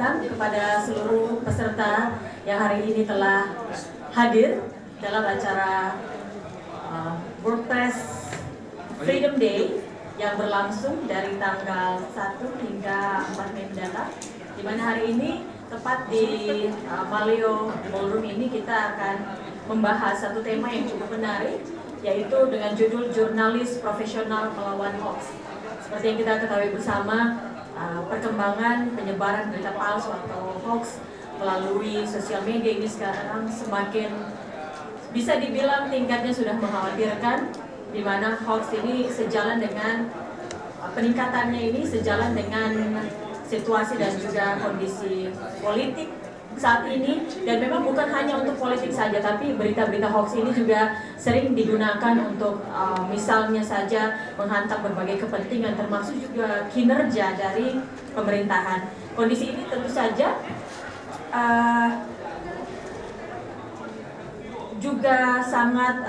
datang kepada seluruh peserta yang hari ini telah hadir dalam acara WordPress Freedom Day yang berlangsung dari tanggal 1 hingga 4 Mei mendatang, di mana hari ini tepat di Maleo Ballroom ini kita akan membahas satu tema yang cukup menarik, yaitu dengan judul Jurnalis Profesional Melawan Hoax. Seperti yang kita ketahui bersama, perkembangan penyebaran berita palsu atau hoax melalui sosial media ini sekarang semakin bisa dibilang tingkatnya sudah mengkhawatirkan, di mana hoax ini sejalan dengan peningkatannya ini sejalan dengan situasi dan juga kondisi politik saat ini. Dan memang bukan hanya untuk politik saja, tapi berita-berita hoax ini juga sering digunakan untuk misalnya saja menghantam berbagai kepentingan, termasuk juga kinerja dari pemerintahan. Kondisi ini tentu saja juga sangat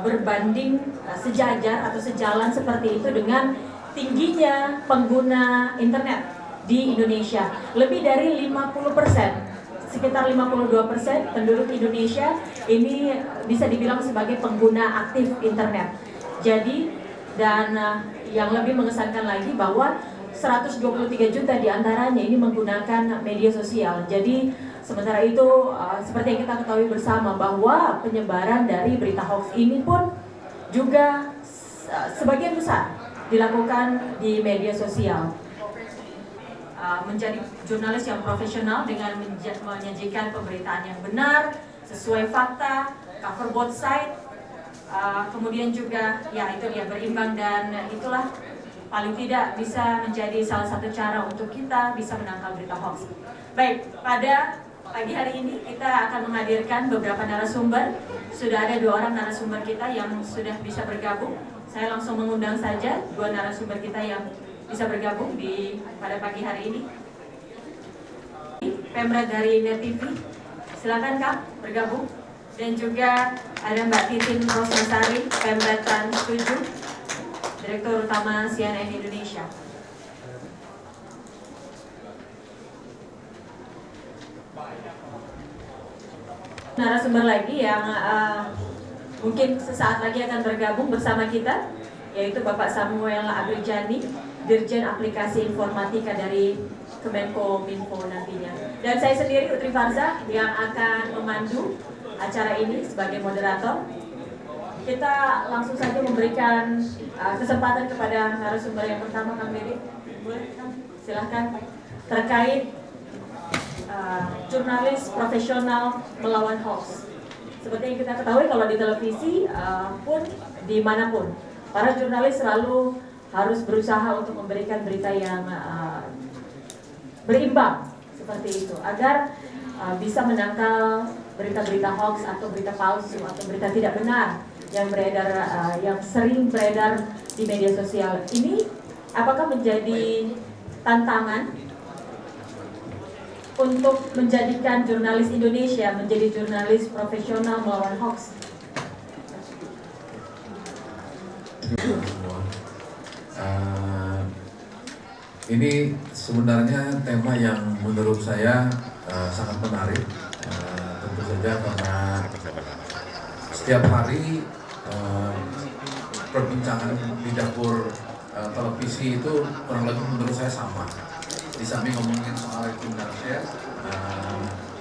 berbanding sejajar atau sejalan seperti itu dengan tingginya pengguna internet di Indonesia. Lebih dari 50%, sekitar 52% penduduk Indonesia ini bisa dibilang sebagai pengguna aktif internet. Jadi, dan yang lebih mengesankan lagi bahwa 123 juta diantaranya ini menggunakan media sosial. Jadi sementara itu, seperti yang kita ketahui bersama bahwa penyebaran dari berita hoax ini pun juga sebagian besar dilakukan di media sosial. Menjadi jurnalis yang profesional dengan menyajikan pemberitaan yang benar, sesuai fakta, cover both side, kemudian juga ya itu dia berimbang, dan itulah paling tidak bisa menjadi salah satu cara untuk kita bisa menangkal berita hoax. Baik, pada pagi hari ini kita akan menghadirkan beberapa narasumber. Sudah ada 2 orang narasumber kita yang sudah bisa bergabung. Saya langsung mengundang saja 2 narasumber kita yang bisa bergabung pada pagi hari ini. Pemret dari Net TV, silakan Kak bergabung. Dan juga ada Mbak Titin Rosmasari, Pemret Trans 7, Direktur Utama CNN Indonesia. Narasumber lagi yang mungkin sesaat lagi akan bergabung bersama kita, yaitu Bapak Samuel Agrijani, Dirjen Aplikasi Informatika dari Kemenkominfo nantinya. Dan saya sendiri, Utri Farza, yang akan memandu acara ini sebagai moderator. Kita langsung saja memberikan kesempatan kepada narasumber yang pertama, Kang Dede. Boleh, silahkan, terkait jurnalis profesional melawan hoax. Seperti yang kita ketahui, kalau di televisi pun dimanapun, para jurnalis selalu harus berusaha untuk memberikan berita yang berimbang seperti itu, agar bisa menangkal berita-berita hoax atau berita palsu atau berita tidak benar yang beredar, yang sering beredar di media sosial. Ini apakah menjadi tantangan untuk menjadikan jurnalis Indonesia menjadi jurnalis profesional melawan hoax? Ini sebenarnya tema yang menurut saya sangat menarik, tentu saja karena setiap hari perbincangan di dapur televisi itu kurang lebih menurut saya sama. Di samping ngomongin soal rating dan share,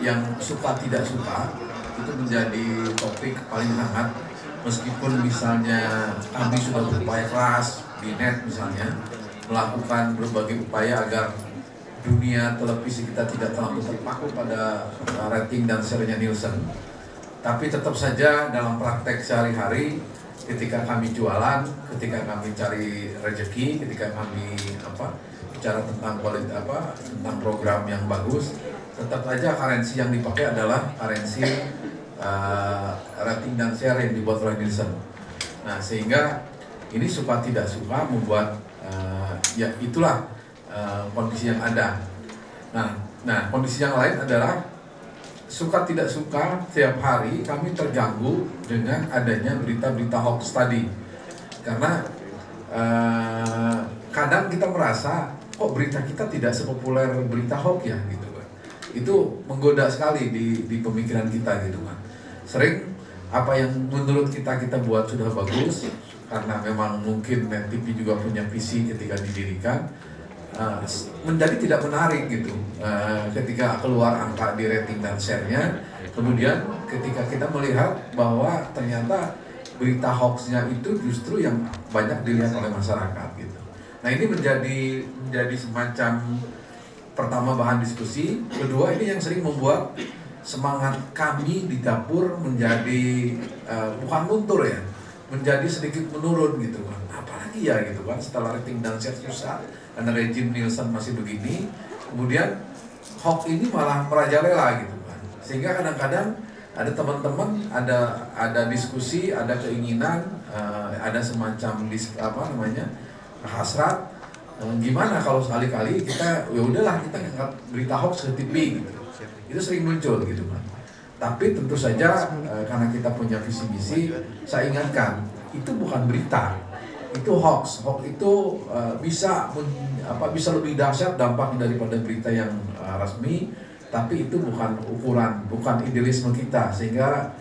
yang suka tidak suka itu menjadi topik paling hangat. Meskipun misalnya kami sudah berupaya keras di net misalnya, melakukan berbagai upaya agar dunia televisi kita tidak terlalu terpaku pada rating dan share-nya Nielsen. Tapi tetap saja dalam praktek sehari-hari, ketika kami jualan, ketika kami cari rezeki, ketika kami bicara tentang tentang program yang bagus, tetap saja karensi yang dipakai adalah karensi rating dan share yang dibuat oleh Nielsen. Nah, sehingga ini suka tidak suka membuat ya itulah kondisi yang ada. Nah, kondisi yang lain adalah suka tidak suka setiap hari kami terganggu dengan adanya berita-berita hoax tadi, karena kadang kita merasa kok berita kita tidak sepopuler berita hoax ya gitu kan. itu menggoda sekali di pemikiran kita gitu kan. Sering apa yang menurut kita buat sudah bagus, karena memang mungkin Net TV juga punya visi ketika didirikan, menjadi tidak menarik gitu ketika keluar angka di rating dan share-nya. Kemudian ketika kita melihat bahwa ternyata berita hoax-nya itu justru yang banyak dilihat oleh masyarakat gitu. Nah, ini menjadi semacam pertama bahan diskusi, kedua ini yang sering membuat semangat kami di dapur menjadi bukan luntur ya, menjadi sedikit menurun gitu kan. Apalagi ya gitu kan, setelah rating dan share susah karena rejim Nielsen masih begini, kemudian hoax ini malah merajalela gitu kan. Sehingga kadang-kadang ada teman-teman, ada diskusi, ada keinginan, ada semacam hasrat. Gimana kalau sekali-kali kita ya udahlah kita ngangkat berita hoax ke TV gitu. Itu sering muncul gitu kan. Tapi tentu saja karena kita punya visi misi, saya ingatkan itu bukan berita, itu hoax. Hoax itu bisa lebih dahsyat dampaknya daripada berita yang resmi. Tapi itu bukan ukuran, bukan idealisme kita. Sehingga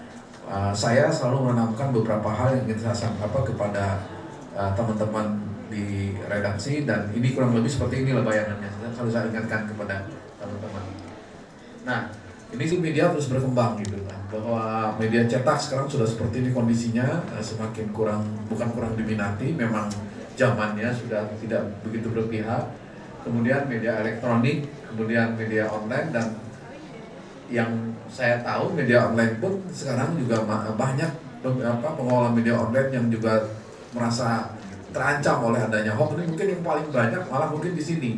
saya selalu menanamkan beberapa hal yang ingin saya sampaikan kepada teman-teman di redaksi, dan ini kurang lebih seperti inilah bayangannya. Selalu saya ingatkan kepada teman-teman. Nah, ini sih media terus berkembang gitu kan, bahwa media cetak sekarang sudah seperti ini kondisinya, semakin bukan kurang diminati, memang zamannya sudah tidak begitu berpihak. Kemudian media elektronik, kemudian media online, dan yang saya tahu media online pun sekarang juga banyak pengelola media online yang juga merasa terancam oleh adanya hoax. Ini mungkin yang paling banyak malah mungkin di sini.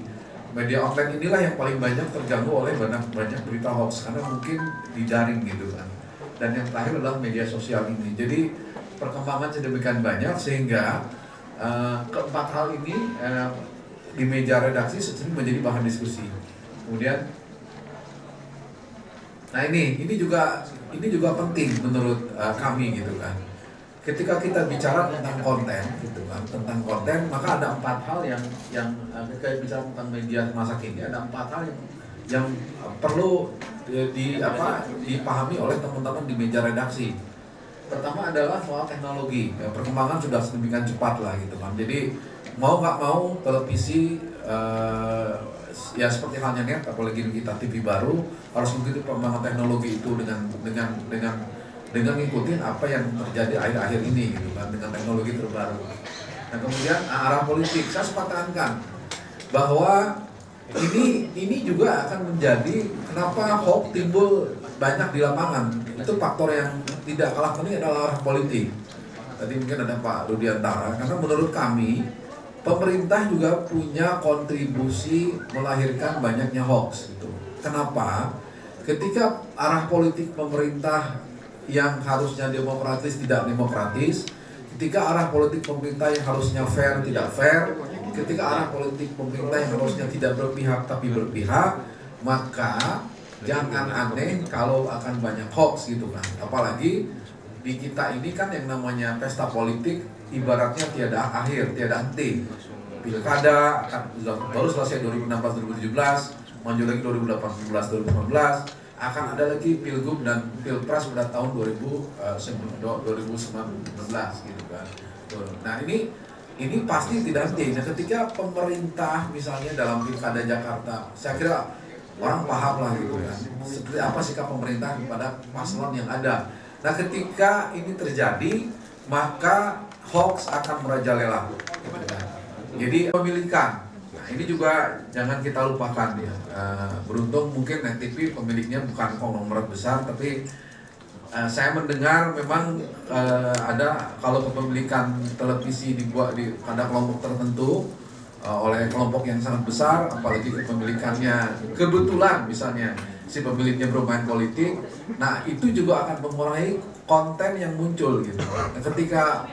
Media online inilah yang paling banyak terganggu oleh banyak berita hoax karena mungkin di daring gitu kan. Dan yang terakhir adalah media sosial ini. Jadi perkembangan sedemikian banyak sehingga keempat hal ini di meja redaksi sering menjadi bahan diskusi. Kemudian, nah ini juga penting menurut kami gitu kan. Ketika kita bicara tentang konten gitu kan, maka ada 4 hal yang ketika bicara tentang media masa kini, ada 4 hal yang perlu dipahami oleh teman-teman di meja redaksi. Pertama adalah soal teknologi. Perkembangan sudah sedemikian cepat lah gitu kan. Jadi mau nggak mau televisi ya seperti halnya net, apalagi kita TV baru harus mengikuti perkembangan teknologi itu dengan ngikutin apa yang terjadi akhir-akhir ini gitu kan, dengan teknologi terbaru. Nah, kemudian arah politik, saya sepakat bahwa ini juga akan menjadi kenapa hoax timbul banyak di lapangan. Itu faktor yang tidak kalah penting adalah arah politik. Tadi mungkin ada Pak Rudiantara, karena menurut kami pemerintah juga punya kontribusi melahirkan banyaknya hoax gitu. Kenapa? Ketika arah politik pemerintah yang harusnya demokratis tidak demokratis, ketika arah politik pemerintah yang harusnya fair tidak fair, ketika arah politik pemerintah yang harusnya tidak berpihak tapi berpihak, maka jangan aneh kalau akan banyak hoax gitu kan. Apalagi di kita ini kan yang namanya pesta politik ibaratnya tiada akhir, tiada henti. Pilkada baru selesai 2016-2017, maju lagi 2018-2019, akan ada lagi pilgub dan pilpres pada tahun 2019 gitu kan. Nah ini pasti tidak henti. Nah, ketika pemerintah misalnya dalam pilkada Jakarta, saya kira orang paham lah gitu kan, seperti apa sikap pemerintah kepada paslon yang ada. Nah, ketika ini terjadi, maka hoax akan merajalela. Jadi pemilikan. Nah, ini juga jangan kita lupakan ya. Beruntung mungkin Net TV pemiliknya bukan konglomerat besar, tapi saya mendengar memang ada kalau kepemilikan televisi dibuat pada kelompok tertentu oleh kelompok yang sangat besar, apalagi kepemilikannya kebetulan misalnya si pemiliknya bermain politik, nah itu juga akan mengurangi konten yang muncul gitu. Nah, ketika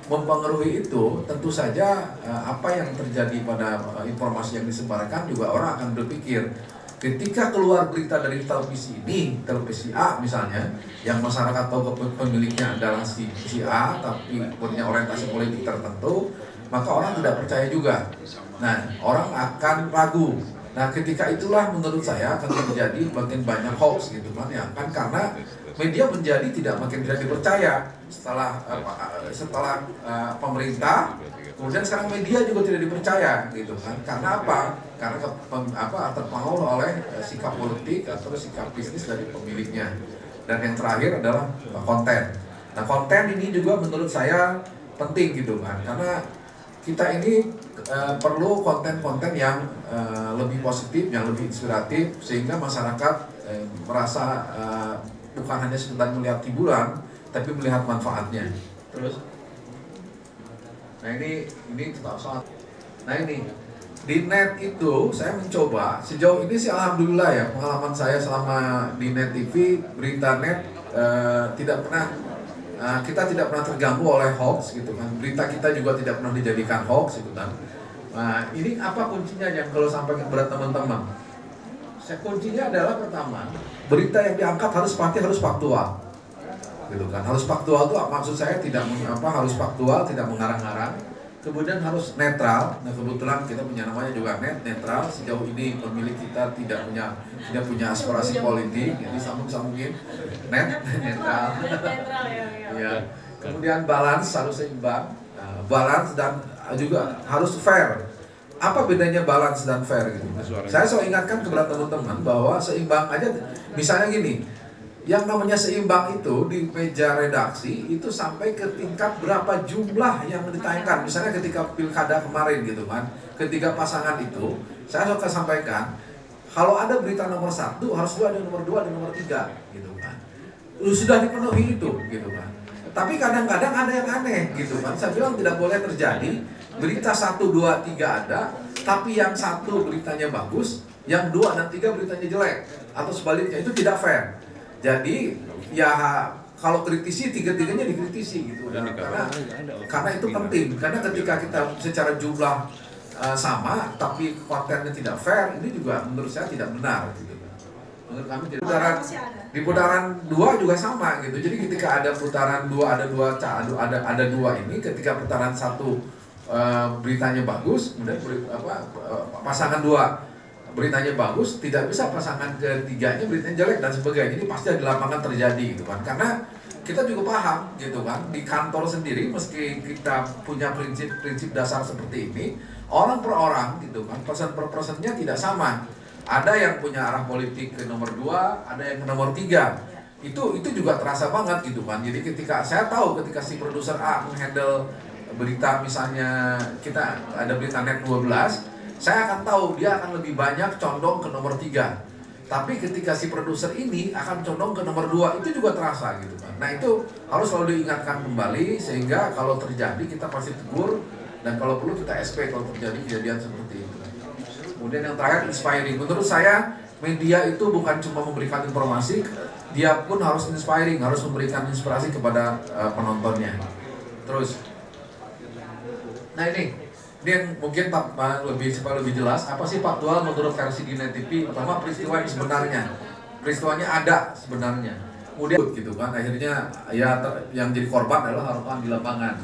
mempengaruhi itu, tentu saja apa yang terjadi pada informasi yang disebarkan juga orang akan berpikir, ketika keluar berita dari televisi ini, televisi A misalnya, yang masyarakat tahu pemiliknya adalah si A, tapi punya orientasi politik tertentu, maka orang tidak percaya juga. Nah, orang akan ragu. Nah ketika itulah menurut saya akan terjadi makin banyak hoax gitu kan ya kan, karena media menjadi makin tidak dipercaya setelah pemerintah, kemudian sekarang media juga tidak dipercaya gitu kan. Karena apa? Karena terpengaruh oleh sikap politik atau sikap bisnis dari pemiliknya. Dan yang terakhir adalah konten. Nah konten ini juga menurut saya penting gitu kan, karena kita ini perlu konten-konten yang lebih positif, yang lebih inspiratif, sehingga masyarakat merasa bukan hanya sekedar melihat hiburan, tapi melihat manfaatnya. Terus, nah ini soal. Nah ini di net itu saya mencoba sejauh ini sih alhamdulillah ya, pengalaman saya selama di net TV, berita net kita tidak pernah terganggu oleh hoax gitu kan. Berita kita juga tidak pernah dijadikan hoax gitu kan. Nah, ini apa kuncinya yang kalau sampai kepada teman-teman? Kuncinya adalah pertama, berita yang diangkat harus faktual. Gitu kan. Harus faktual itu maksud saya harus faktual, tidak mengarang-arang. Kemudian harus netral. Nah, kebetulan kita punya namanya juga netral. Sejauh ini pemilik kita tidak punya aspirasi politik, jadi mungkin netral. Ya. Kemudian balance, harus seimbang. Balance dan juga harus fair. Apa bedanya balance dan fair gitu? Saya selalu ingatkan kepada teman-teman bahwa seimbang aja, misalnya gini, yang namanya seimbang itu di meja redaksi itu sampai ke tingkat berapa jumlah yang ditayangkan. Misalnya ketika pilkada kemarin gitu kan, ketika pasangan itu, saya suka sampaikan, kalau ada berita nomor 1 harus ada nomor 2 dan nomor 3 gitu kan. Sudah dipenuhi itu gitu kan. Tapi kadang-kadang ada yang aneh gitu kan. Saya bilang tidak boleh terjadi berita 1, 2, 3 ada, tapi yang 1 beritanya bagus, yang 2 dan 3 beritanya jelek, atau sebaliknya, itu tidak fair. Jadi ya kalau kritisi, tiga-tiganya dikritisi gitu. Karena itu penting. Karena ketika kita secara jumlah sama, tapi kontennya tidak fair, ini juga menurut saya tidak benar gitu. Menurut kami di putaran 2 juga sama gitu. Jadi ketika ada putaran 2 ada 2 ini, ketika putaran 1 beritanya bagus, kemudian pasangan 2 beritanya bagus, tidak bisa pasangan ketiganya beritanya jelek dan sebagainya. Ini pasti di lapangan terjadi gitu kan. Karena kita juga paham gitu kan, di kantor sendiri meski kita punya prinsip dasar seperti ini, orang per orang gitu kan, person per personnya tidak sama. Ada yang punya arah politik ke nomor 2, ada yang ke nomor 3. Itu juga terasa banget gitu kan. Jadi ketika saya tahu ketika si produser A menghandle berita, misalnya kita ada berita net 12, saya akan tahu dia akan lebih banyak condong ke nomor 3. Tapi ketika si produser ini akan condong ke nomor 2, itu juga terasa gitu kan. Nah itu harus selalu diingatkan kembali, sehingga kalau terjadi kita pasti tegur, dan kalau perlu kita SP kalau terjadi kejadian seperti itu. Kemudian yang terakhir, inspiring. Menurut saya media itu bukan cuma memberikan informasi, dia pun harus inspiring, harus memberikan inspirasi kepada penontonnya. Terus, nah ini yang mungkin supaya lebih jelas, apa sih faktual menurut versi di Net TV? Pertama, peristiwa yang sebenarnya, peristiwanya ada sebenarnya. Kemudian gitu kan, akhirnya ya yang jadi korban adalah harapan di lapangan.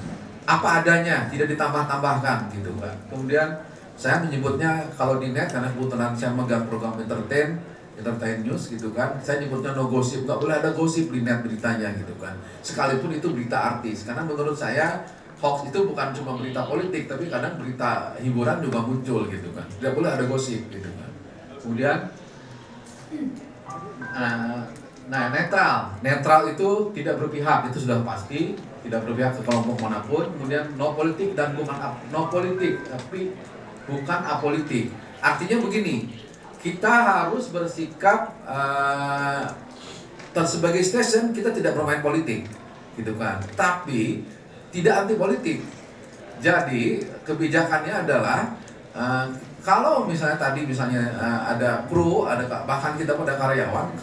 Apa adanya, tidak ditambah-tambahkan gitu kan. Kemudian saya menyebutnya kalau di net, karena kebetulan saya megang program entertain news gitu kan, saya nyebutnya no gosip. Nggak boleh ada gosip di net beritanya gitu kan, sekalipun itu berita artis. Karena menurut saya hoax itu bukan cuma berita politik, tapi kadang berita hiburan juga muncul gitu kan. Tidak boleh ada gosip gitu kan. Kemudian netral itu tidak berpihak, itu sudah pasti, tidak berpihak ke kelompok manapun. Kemudian no politik dan no politik tapi bukan apolitik. Artinya begini, kita harus bersikap sebagai station, kita tidak bermain politik gitu kan, tapi tidak anti politik. Jadi kebijakannya adalah kalau misalnya ada kru, bahkan kita pada karyawan,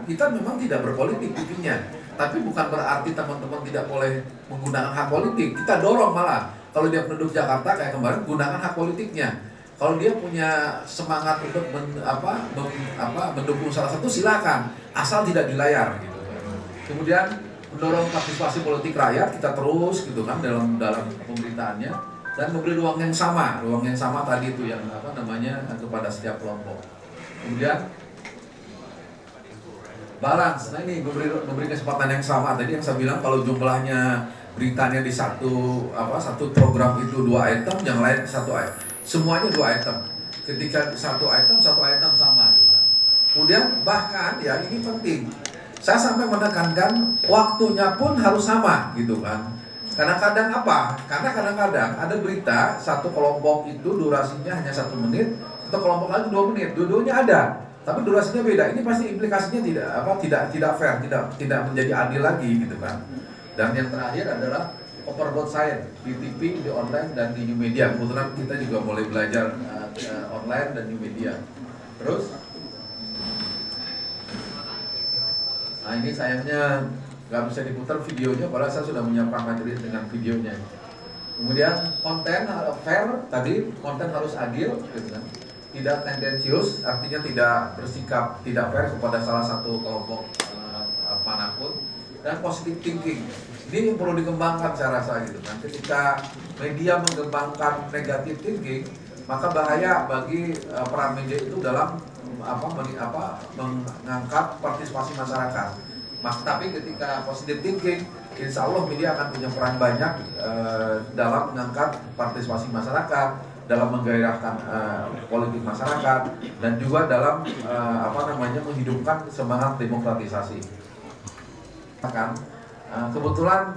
kita memang tidak berpolitik TV-nya, tapi bukan berarti teman-teman tidak boleh menggunakan hak politik. Kita dorong malah, kalau dia penduduk Jakarta kayak kemarin, gunakan hak politiknya. Kalau dia punya semangat untuk mendukung salah satu, silakan, asal tidak di layar gitu. Kemudian mendorong partisipasi politik rakyat, kita terus gitu kan dalam pemberitaannya. dan memberi ruang yang sama tadi itu yang apa namanya kepada setiap kelompok. Kemudian balance, nah ini memberi kesempatan yang sama. Tadi yang saya bilang kalau jumlahnya beritanya di satu program itu 2 item, yang lain 1 item, semuanya 2 item. Ketika satu item sama gitu. Kemudian bahkan ya ini penting, saya sampai menekankan waktunya pun harus sama gitu kan. Kadang-kadang apa? Karena kadang-kadang ada berita satu kelompok itu durasinya hanya 1 menit, atau kelompok lain 2 menit, dua-duanya ada, tapi durasinya beda. Ini pasti implikasinya tidak fair, tidak menjadi adil lagi gitu kan. Dan yang terakhir adalah over both side, di TV, di online dan di new media. Kebetulan kita juga mulai belajar online dan new media. Terus, nah ini sayangnya nggak bisa diputar videonya, padahal saya sudah menyiapkan materi dengan videonya. Kemudian konten fair, tadi konten harus adil, gitu kan. Tidak tendensius, artinya tidak bersikap tidak fair kepada salah satu kelompok manapun. Dan positive thinking, ini yang perlu dikembangkan saya rasa gitu kan. Ketika media mengembangkan negative thinking, maka bahaya bagi peran media itu dalam mengangkat partisipasi masyarakat. Tapi ketika positive thinking, insya Allah media akan punya peran banyak dalam mengangkat partisipasi masyarakat, dalam menggairahkan politik masyarakat, dan juga dalam menghidupkan semangat demokratisasi. Kebetulan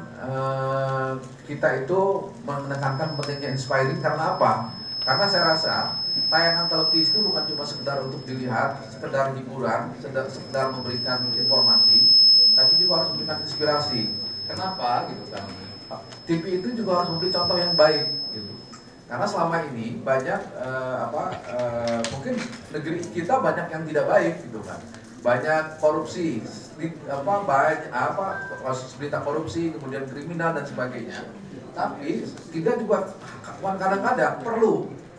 kita itu menekankan pentingnya inspiring karena apa? Karena saya rasa tayangan televisi itu bukan cuma sekedar untuk dilihat, sekedar hiburan, sekedar memberikan informasi, tapi juga harus memberikan inspirasi. Kenapa gitu kan? TV itu juga harus memberi contoh yang baik gitu. Karena selama ini banyak mungkin negeri kita banyak yang tidak baik gitu kan. Banyak korupsi, berita korupsi, kemudian kriminal dan sebagainya. Tapi kita juga kadang-kadang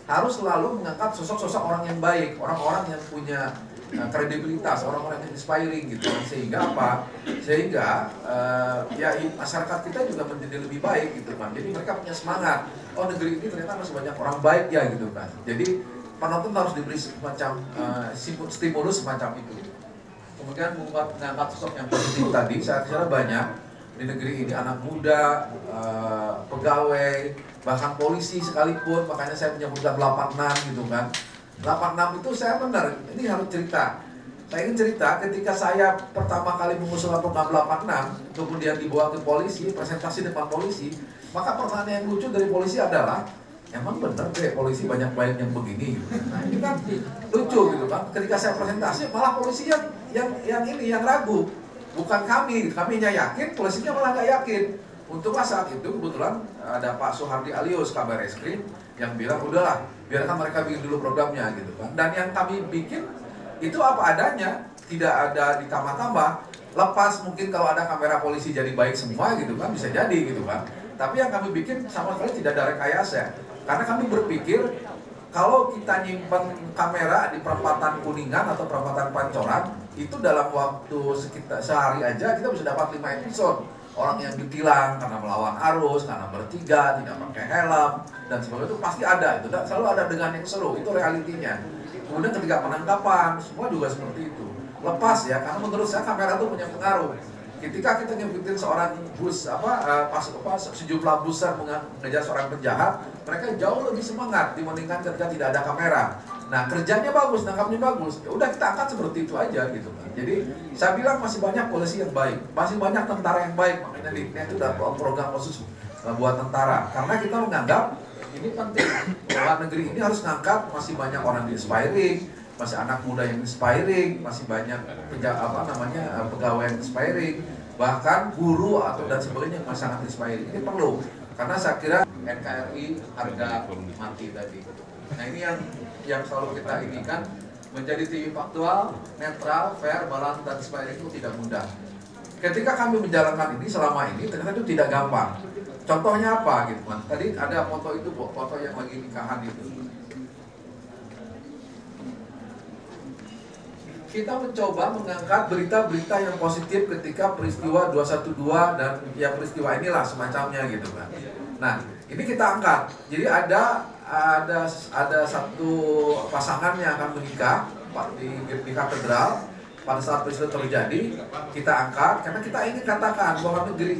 harus selalu mengangkat sosok-sosok orang yang baik, orang-orang yang punya kredibilitas, orang-orang yang inspiring gitu. Sehingga masyarakat kita juga menjadi lebih baik gitu kan. Jadi mereka punya semangat. Oh, negeri ini ternyata masih banyak orang baik ya gitu kan. Jadi penonton harus diberi semacam stimulus semacam itu. Kemudian mengangkat sosok yang positif tadi, saya kira banyak di negeri ini, anak muda, pegawai, bahkan polisi sekalipun. Makanya saya menyebutkan 86 gitu kan. 86 itu saya benar, ini harus cerita. Saya ingin cerita ketika saya pertama kali mengusul program 86, kemudian dibawa ke polisi, presentasi depan polisi, maka pertanyaan yang lucu dari polisi adalah, emang bener deh polisi banyak baik yang begini gitu. Nah ini kan lucu gitu kan. Ketika saya presentasi malah polisi yang ragu, bukan kaminya yakin, polisinya malah nggak yakin. Untunglah saat itu kebetulan ada Pak Soehardi Alius Kabar Eskrim yang bilang udahlah biarkan mereka bikin dulu programnya gitu kan. Dan yang kami bikin itu apa adanya, tidak ada ditambah-tambah. Lepas mungkin kalau ada kamera polisi jadi baik semua gitu kan, bisa jadi gitu kan. Tapi yang kami bikin sama sekali tidak ada rekayasa. Karena kami berpikir kalau kita nyimpen kamera di perempatan Kuningan atau perempatan Pancoran, itu dalam waktu sekitar sehari aja kita bisa dapat 5 episode. Orang yang ditilang karena melawan arus, karena bertiga, tidak pakai helm, dan sebagainya itu pasti ada. Itu selalu ada dengan yang seru, itu realitinya. Kemudian ketika penangkapan, semua juga seperti itu. Lepas ya, karena menurut saya kamera itu punya pengaruh. Ketika kita ngikutin seorang sejumlah buser mengejar seorang penjahat, mereka jauh lebih semangat dibandingkan ketika tidak ada kamera. Nah, kerjanya bagus, nangkapnya bagus. Ya udah kita angkat seperti itu aja gitu kan. Jadi saya bilang masih banyak polisi yang baik, masih banyak tentara yang baik. Makanya itu udah program khusus buat tentara. Karena kita menganggap ini penting bahwa negeri ini harus ngangkat masih banyak orang di inspiring, masih anak muda yang inspiring, masih banyak pegawai yang inspiring, bahkan guru atau dan sebagainya yang masih sangat inspiring. Ini perlu karena saya kira NKRI harga mati tadi. Nah ini yang selalu kita inginkan, menjadi TV faktual, netral, fair, balance dan inspiring itu tidak mudah. Ketika kami menjalankan ini selama ini ternyata itu tidak gampang. Contohnya apa gitu kan? Tadi ada foto itu, foto yang lagi nikahan itu. Kita mencoba mengangkat berita-berita yang positif ketika peristiwa 212 dan ya peristiwa inilah semacamnya gitu kan. Nah, ini kita angkat. Jadi ada satu pasangan yang akan menikah di katedral. Pada saat peristiwa terjadi, kita angkat karena kita ingin katakan bahwa negeri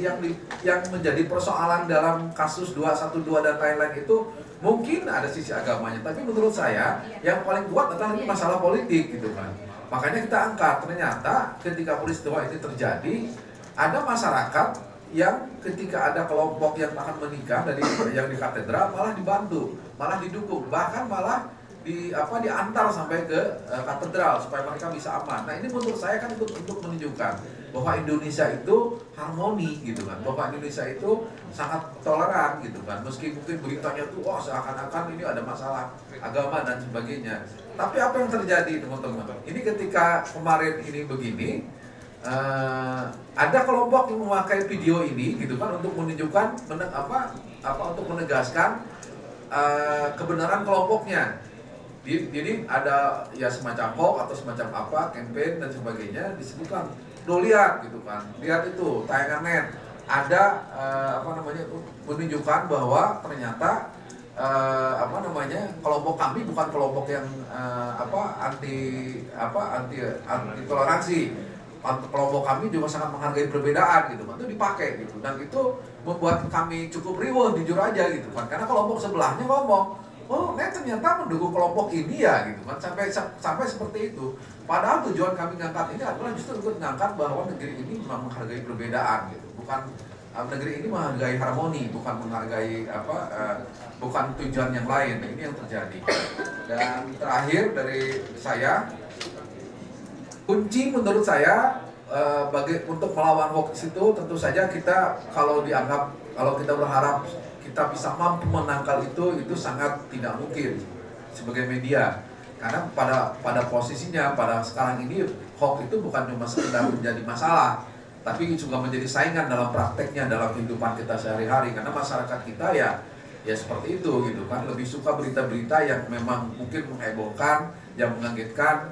yang menjadi persoalan dalam kasus 212 dan lain-lain itu mungkin ada sisi agamanya, tapi menurut saya yang paling kuat adalah masalah politik gitu kan. Makanya kita angkat. Ternyata ketika peristiwa ini terjadi, ada masyarakat yang ketika ada kelompok yang akan menikah dari yang di katedral malah dibantu, malah didukung, bahkan malah diantar sampai ke katedral supaya mereka bisa aman. Nah, ini menurut saya kan untuk menunjukkan bahwa Indonesia itu harmoni gitu kan, bahwa Indonesia itu sangat toleran gitu kan. Meski mungkin beritanya tuh seakan-akan ini ada masalah agama dan sebagainya. Tapi apa yang terjadi teman-teman? Ini ketika kemarin ini begini, ada kelompok yang memakai video ini gitu kan untuk menunjukkan untuk menegaskan kebenaran kelompoknya. Jadi ada ya semacam hoax atau semacam campaign dan sebagainya disebutkan. Lihat gitu kan, lihat itu tayangan net ada menunjukkan bahwa ternyata kelompok kami bukan kelompok yang anti toleransi. Kelompok kami juga sangat menghargai perbedaan gitu kan, itu dipakai gitu, dan itu membuat kami cukup riuh jujur aja gitu kan, karena kelompok sebelahnya ngomong, ternyata mendukung kelompok ini ya gitu kan, sampai seperti itu. Padahal tujuan kami ngangkat ini adalah justru untuk mengangkat bahwa negeri ini memang menghargai perbedaan gitu, bukan negeri ini menghargai harmoni, bukan menghargai bukan tujuan yang lain. Nah, ini yang terjadi. Dan terakhir dari saya, kunci menurut saya untuk melawan hoax itu tentu saja kita kalau kita berharap kita bisa mampu menangkal itu sangat tidak mungkin sebagai media, karena pada posisinya pada sekarang ini hoax itu bukan cuma sekedar menjadi masalah, tapi juga menjadi saingan dalam prakteknya dalam kehidupan kita sehari-hari, karena masyarakat kita ya seperti itu gitu kan, lebih suka berita-berita yang memang mungkin menghebohkan, yang mengagetkan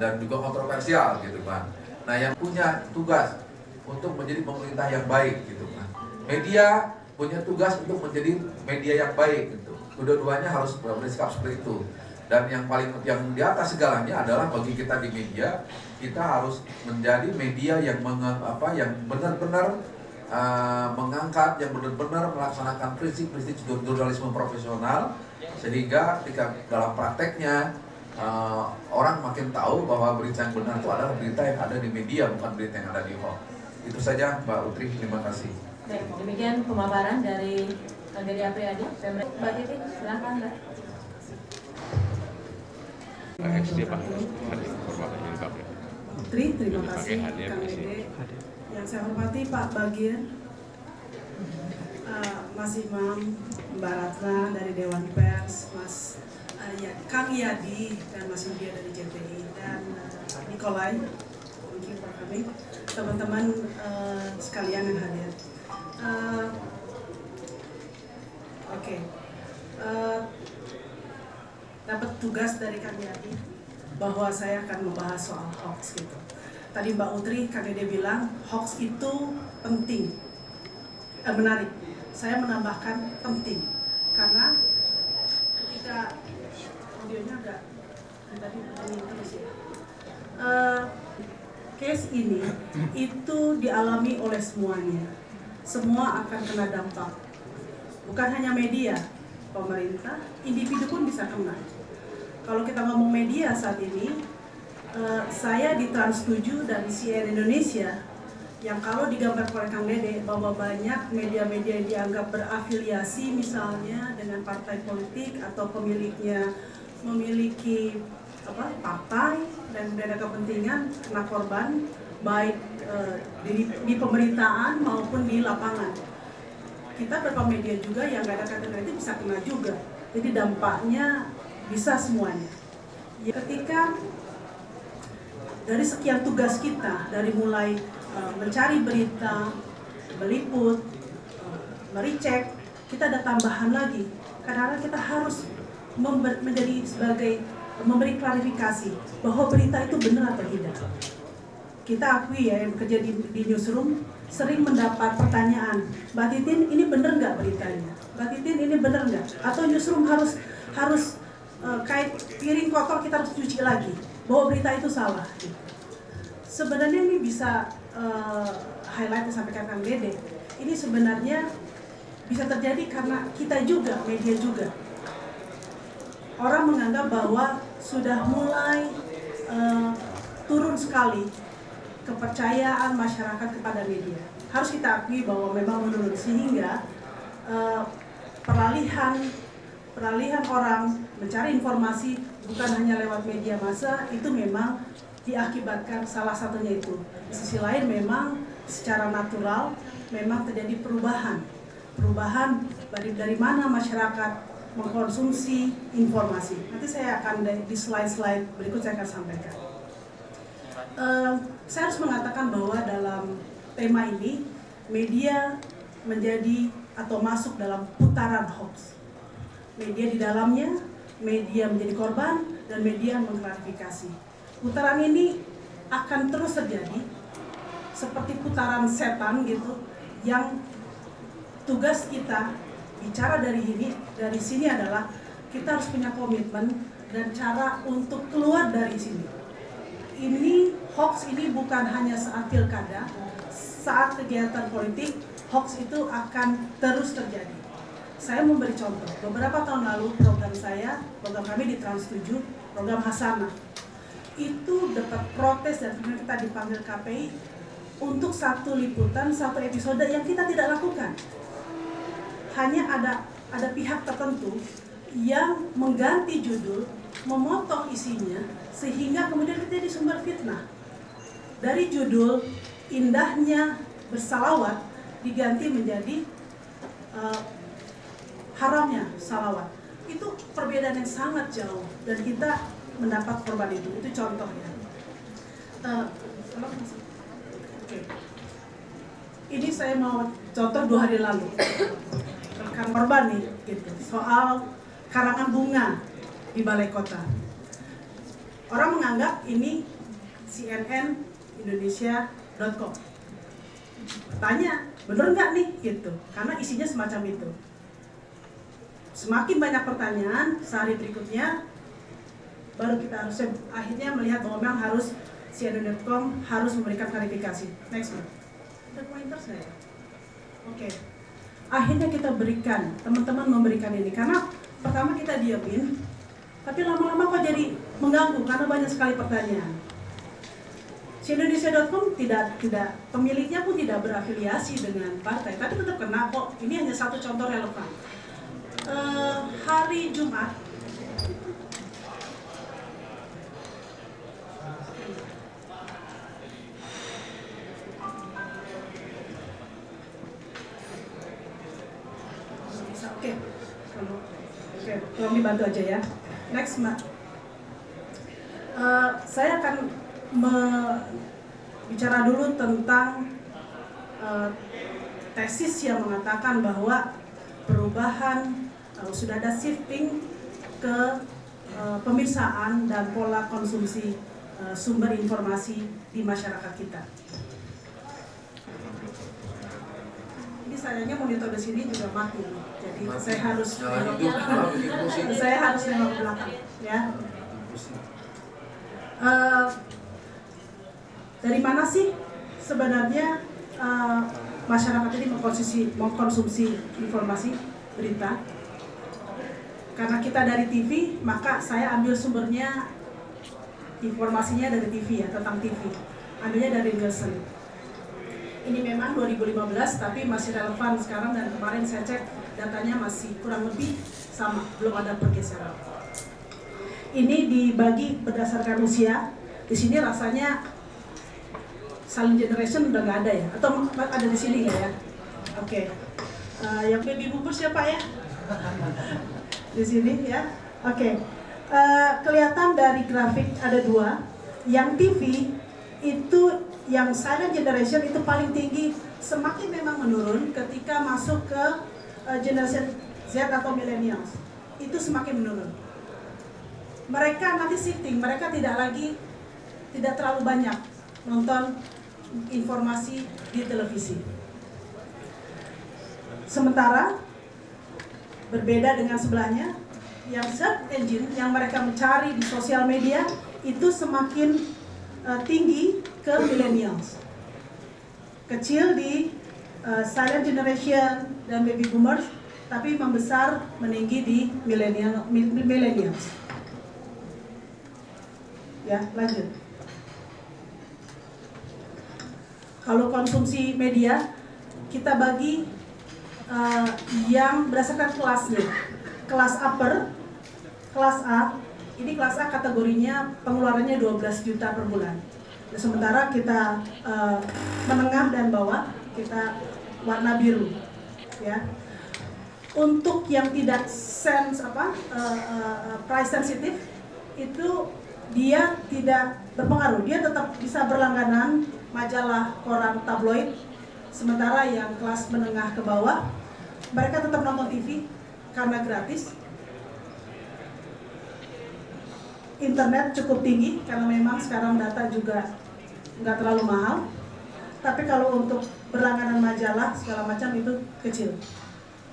dan juga kontroversial gitu kan. Nah, yang punya tugas untuk menjadi pemerintah yang baik gitu kan, media punya tugas untuk menjadi media yang baik gitu. Kedua-duanya harus bersikap seperti itu. Dan yang di atas segalanya adalah bagi kita di media, kita harus menjadi media yang benar-benar mengangkat, yang benar-benar melaksanakan prinsip-prinsip jurnalisme profesional, sehingga ketika dalam prakteknya orang makin tahu bahwa berita yang benar itu adalah berita yang ada di media, bukan berita yang ada di hoax. Itu saja Mbak Utri, terima kasih. Baik, demikian pemaparan dari Gede Apriyadi. Mbak Titi, silakan Mbak. Terima kasih Kang Dede. Yang saya hormati Pak Bagian, Mas Imam, Mbak Ratna dari Dewan Pers, Mas Kang Yadi dan Mas Yudia dari JPI, dan Nikolai, Pak kami, teman-teman sekalian yang hadir. Dapat tugas dari Kang Yadi bahwa saya akan membahas soal hoax gitu. Tadi Mbak Utri, Kang Dede bilang hoax itu penting, menarik. Saya menambahkan penting karena ketika audionya agak tadi terus ya. Case ini itu dialami oleh semuanya. Semua akan kena dampak. Bukan hanya media, pemerintah, individu pun bisa kena. Kalau kita ngomong media saat ini, saya di Trans 7 dan CNN Indonesia, yang kalau digambar oleh Kang Dede bahwa banyak media-media yang dianggap berafiliasi misalnya dengan partai politik atau pemiliknya memiliki partai dan beda kepentingan, kena korban baik di pemerintahan maupun di lapangan. Kita beberapa media juga yang nggak ada kaitan itu bisa kena juga. Jadi dampaknya bisa semuanya. Ketika dari sekian tugas kita, dari mulai mencari berita, meliput, mericek, kita ada tambahan lagi. Kadang-kadang kita harus menjadi sebagai memberi klarifikasi bahwa berita itu benar atau tidak. Kita akui ya, yang bekerja di newsroom, sering mendapat pertanyaan, Mbak Titin ini bener nggak beritanya? Mbak Titin ini bener nggak? Atau newsroom harus kayak piring kotor kita harus cuci lagi bahwa berita itu salah. Sebenarnya ini bisa highlight yang disampaikan Kang Dede. Ini sebenarnya bisa terjadi karena kita juga, media juga. Orang menganggap bahwa sudah mulai turun sekali kepercayaan masyarakat kepada media. Harus kita akui bahwa memang menurun, sehingga peralihan orang mencari informasi bukan hanya lewat media massa itu memang diakibatkan salah satunya itu. Di sisi lain memang secara natural memang terjadi perubahan dari mana masyarakat mengkonsumsi informasi. Nanti saya akan di slide-slide berikut saya akan sampaikan. Saya harus mengatakan bahwa dalam tema ini media menjadi atau masuk dalam putaran hoax. Media di dalamnya, media menjadi korban, dan media mengklarifikasi. Putaran ini akan terus terjadi seperti putaran setan gitu, yang tugas kita bicara dari sini adalah kita harus punya komitmen dan cara untuk keluar dari sini. Ini hoax ini bukan hanya saat pilkada, saat kegiatan politik, hoax itu akan terus terjadi. Saya memberi contoh, beberapa tahun lalu program kami di Trans 7, program Hasanah, itu dapat protes dan kemudian kita dipanggil KPI untuk satu liputan, satu episode yang kita tidak lakukan. Hanya ada pihak tertentu yang mengganti judul, memotong isinya, sehingga kemudian jadi sumber fitnah. Dari judul indahnya bersalawat diganti menjadi haramnya salawat. Itu perbedaan yang sangat jauh dan kita mendapat korban itu contohnya. Ini saya mau contoh 2 hari lalu rekan korban nih gitu, soal karangan bunga di Balai Kota. Orang menganggap ini CNN Indonesia.com. Tanya, bener nggak nih gitu, karena isinya semacam itu. Semakin banyak pertanyaan, sehari berikutnya baru kita harus akhirnya melihat bahwa memang harus CNN.com harus memberikan klarifikasi. Next one. Ada pointer saya. Oke. Akhirnya kita berikan, teman-teman memberikan ini karena pertama kita diamin, tapi lama-lama kok jadi mengganggu karena banyak sekali pertanyaan. Indonesia.com tidak pemiliknya pun tidak berafiliasi dengan partai, tapi tetap kena kok. Ini hanya satu contoh relevan. Hari Jumat tolong dibantu aja ya. Next, Mbak. Saya akan bicara dulu tentang tesis yang mengatakan bahwa perubahan sudah ada shifting ke pemirsaan dan pola konsumsi sumber informasi di masyarakat kita. Ini sayangnya monitor di sini juga mati, jadi saya harus nengok ke belakang, ya. Dari mana sih sebenarnya masyarakat ini mengkonsumsi informasi berita? Karena kita dari TV, maka saya ambil sumbernya informasinya dari TV ya, tentang TV. Ambilnya dari Nielsen. Ini memang 2015, tapi masih relevan sekarang dan kemarin saya cek datanya masih kurang lebih sama, belum ada pergeseran. Ini dibagi berdasarkan usia. Di sini rasanya silent generation udah nggak ada ya, atau ada di sini nggak ya? Oke. Yang baby boomer siapa ya? Di sini ya. Oke. Kelihatan dari grafik ada 2. Yang TV itu yang silent generation itu paling tinggi, semakin memang menurun ketika masuk ke generation Z atau millennials. Itu semakin menurun. Mereka nanti shifting, mereka tidak terlalu banyak nonton informasi di televisi. Sementara berbeda dengan sebelahnya, yang search engine yang mereka mencari di sosial media itu semakin tinggi ke millennials. Kecil di silent generation dan baby boomers, tapi membesar meninggi di millennials. Ya, lanjut. Kalau konsumsi media, kita bagi yang berdasarkan kelasnya. Kelas upper, kelas A, ini kelas A kategorinya pengeluarannya 12 juta per bulan. Nah, sementara kita menengah dan bawah, kita warna biru. Ya. Untuk yang tidak price sensitive, itu dia tidak berpengaruh. Dia tetap bisa berlangganan majalah, koran, tabloid. Sementara yang kelas menengah ke bawah, mereka tetap nonton TV karena gratis. Internet cukup tinggi karena memang sekarang data juga nggak terlalu mahal. Tapi kalau untuk berlangganan majalah segala macam itu kecil.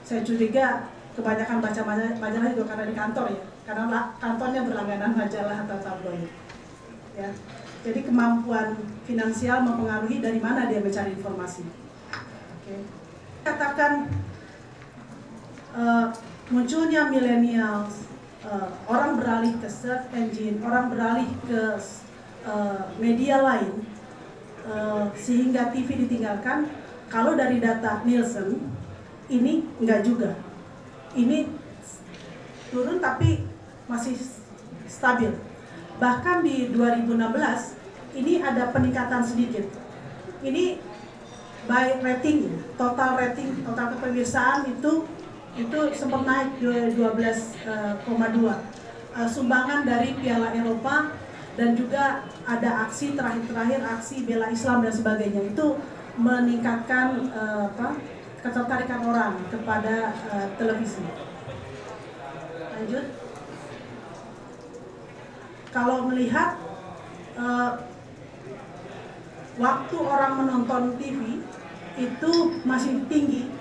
Saya curiga kebanyakan baca majalah juga karena di kantor ya, karena kantornya berlangganan majalah atau tabloid. Ya. Jadi kemampuan finansial mempengaruhi dari mana dia mencari informasi. Oke. Katakan munculnya millennials, orang beralih ke search engine, orang beralih ke media lain, sehingga TV ditinggalkan. Kalau dari data Nielsen, ini enggak juga. Ini turun tapi masih stabil. Bahkan di 2016 ini ada peningkatan sedikit. Ini by rating, total rating, total kepemirsaan itu sempat naik 12,2. Sumbangan dari Piala Eropa dan juga ada aksi terakhir aksi bela Islam dan sebagainya, itu meningkatkan ketertarikan orang kepada televisi. Lanjut. Kalau melihat waktu orang menonton TV itu masih tinggi,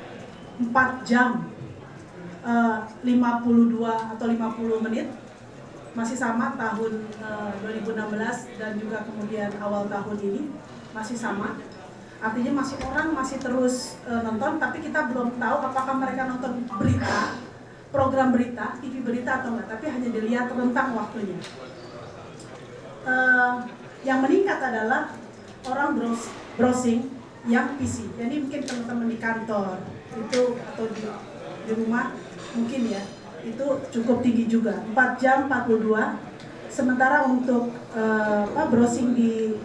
4 jam 52 atau 50 menit, masih sama tahun 2016 dan juga kemudian awal tahun ini masih sama. Artinya orang masih terus nonton, tapi kita belum tahu apakah mereka nonton berita, program berita, TV berita atau enggak, tapi hanya dilihat rentang waktunya. Yang meningkat adalah orang browsing yang PC. Jadi mungkin teman-teman di kantor itu atau di rumah mungkin ya, itu cukup tinggi juga, 4 jam 42. Sementara untuk browsing di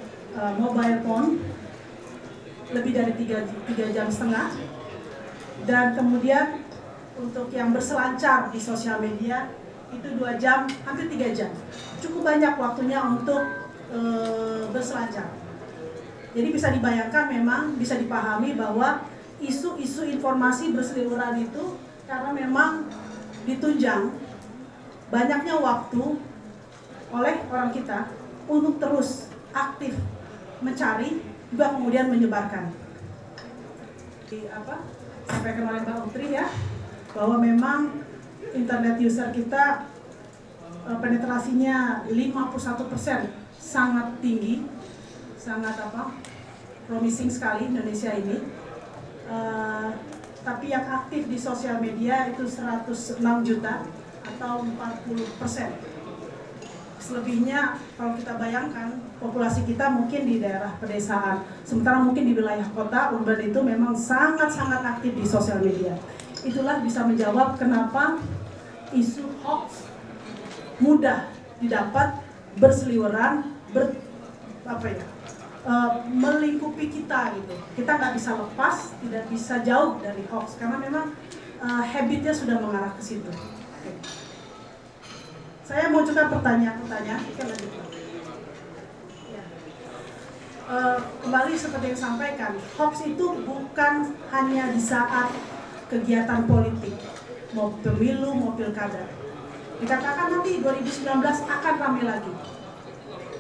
mobile phone lebih dari 3 jam setengah. Dan kemudian untuk yang berselancar di sosial media itu 2 jam, hampir 3 jam. Cukup banyak waktunya untuk berselancar. Jadi bisa dibayangkan, memang bisa dipahami bahwa isu-isu informasi berseliweran itu karena memang ditunjang banyaknya waktu oleh orang kita untuk terus aktif mencari, juga kemudian menyebarkan. Sampaikan oleh Mbak Utri ya, bahwa memang internet user kita penetrasinya 51%, sangat tinggi, sangat promising sekali Indonesia ini. Tapi yang aktif di sosial media itu 106 juta atau 40%. Selebihnya kalau kita bayangkan populasi kita mungkin di daerah pedesaan, sementara mungkin di wilayah kota urban itu memang sangat-sangat aktif di sosial media. Itulah bisa menjawab kenapa isu hoax mudah didapat, berseliweran, melingkupi kita gitu. Kita nggak bisa lepas, tidak bisa jauh dari hoax karena memang habitnya sudah mengarah ke situ. Oke. Saya mau juga pertanyaan-pertanyaan. Ya. Kembali seperti yang disampaikan, hoax itu bukan hanya di saat kegiatan politik, mau pemilu, mau pilkada. Dikatakan nanti 2019 akan ramai lagi.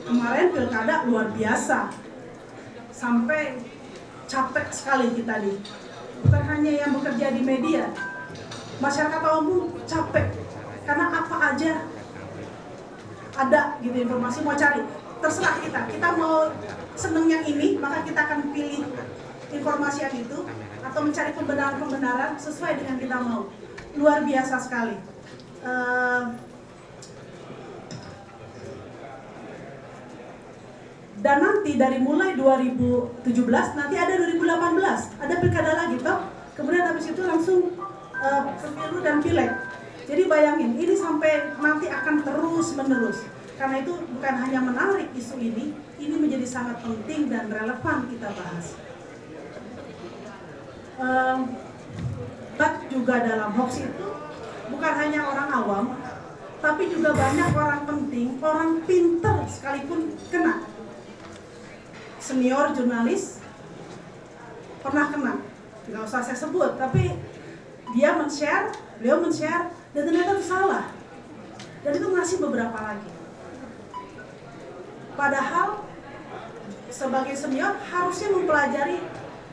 Kemarin pilkada luar biasa. sampai capek sekali kita nih. Bukan hanya yang bekerja di media, masyarakat umum capek karena apa aja ada gitu informasi mau cari. Terserah kita mau seneng yang ini, maka kita akan pilih informasi yang itu atau mencari pembenaran sesuai dengan kita mau. Luar biasa sekali. Dan nanti dari mulai 2017 nanti ada 2018 ada pilkada lagi toh, kemudian habis itu langsung pemilu dan pileg. Jadi bayangin ini sampai nanti akan terus menerus. Karena itu bukan hanya menarik isu ini menjadi sangat penting dan relevan kita bahas. Juga dalam hoax itu bukan hanya orang awam, tapi juga banyak orang penting, orang pinter sekalipun kena. Senior jurnalis pernah kena, nggak usah saya sebut, tapi beliau men-share, dan ternyata itu salah. Dan itu masih beberapa lagi. Padahal sebagai senior harusnya mempelajari,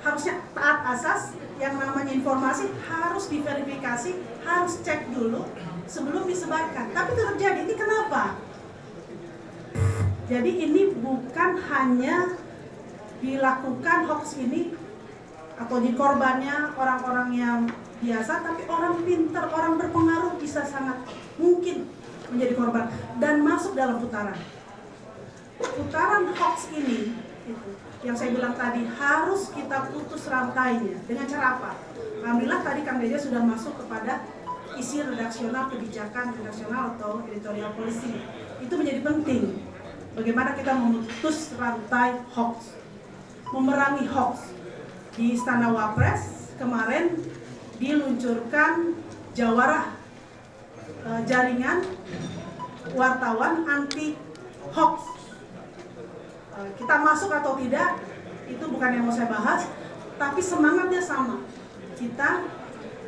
harusnya taat asas, yang namanya informasi harus diverifikasi, harus cek dulu sebelum disebarkan. Tapi itu terjadi, ini kenapa? Jadi ini bukan hanya dilakukan hoax ini atau di korbannya orang-orang yang biasa, tapi orang pintar, orang berpengaruh bisa sangat mungkin menjadi korban dan masuk dalam putaran hoax ini. Itu yang saya bilang tadi, harus kita putus rantainya. Dengan cara apa? Alhamdulillah tadi Kang Deja sudah masuk kepada isi redaksional, kebijakan redaksional atau editorial policy. Itu menjadi penting. Bagaimana kita memutus rantai hoax, memerangi hoax. Di Istana Wapres kemarin diluncurkan Jawara, jaringan wartawan anti hoax. Kita masuk atau tidak itu bukan yang mau saya bahas, tapi semangatnya sama.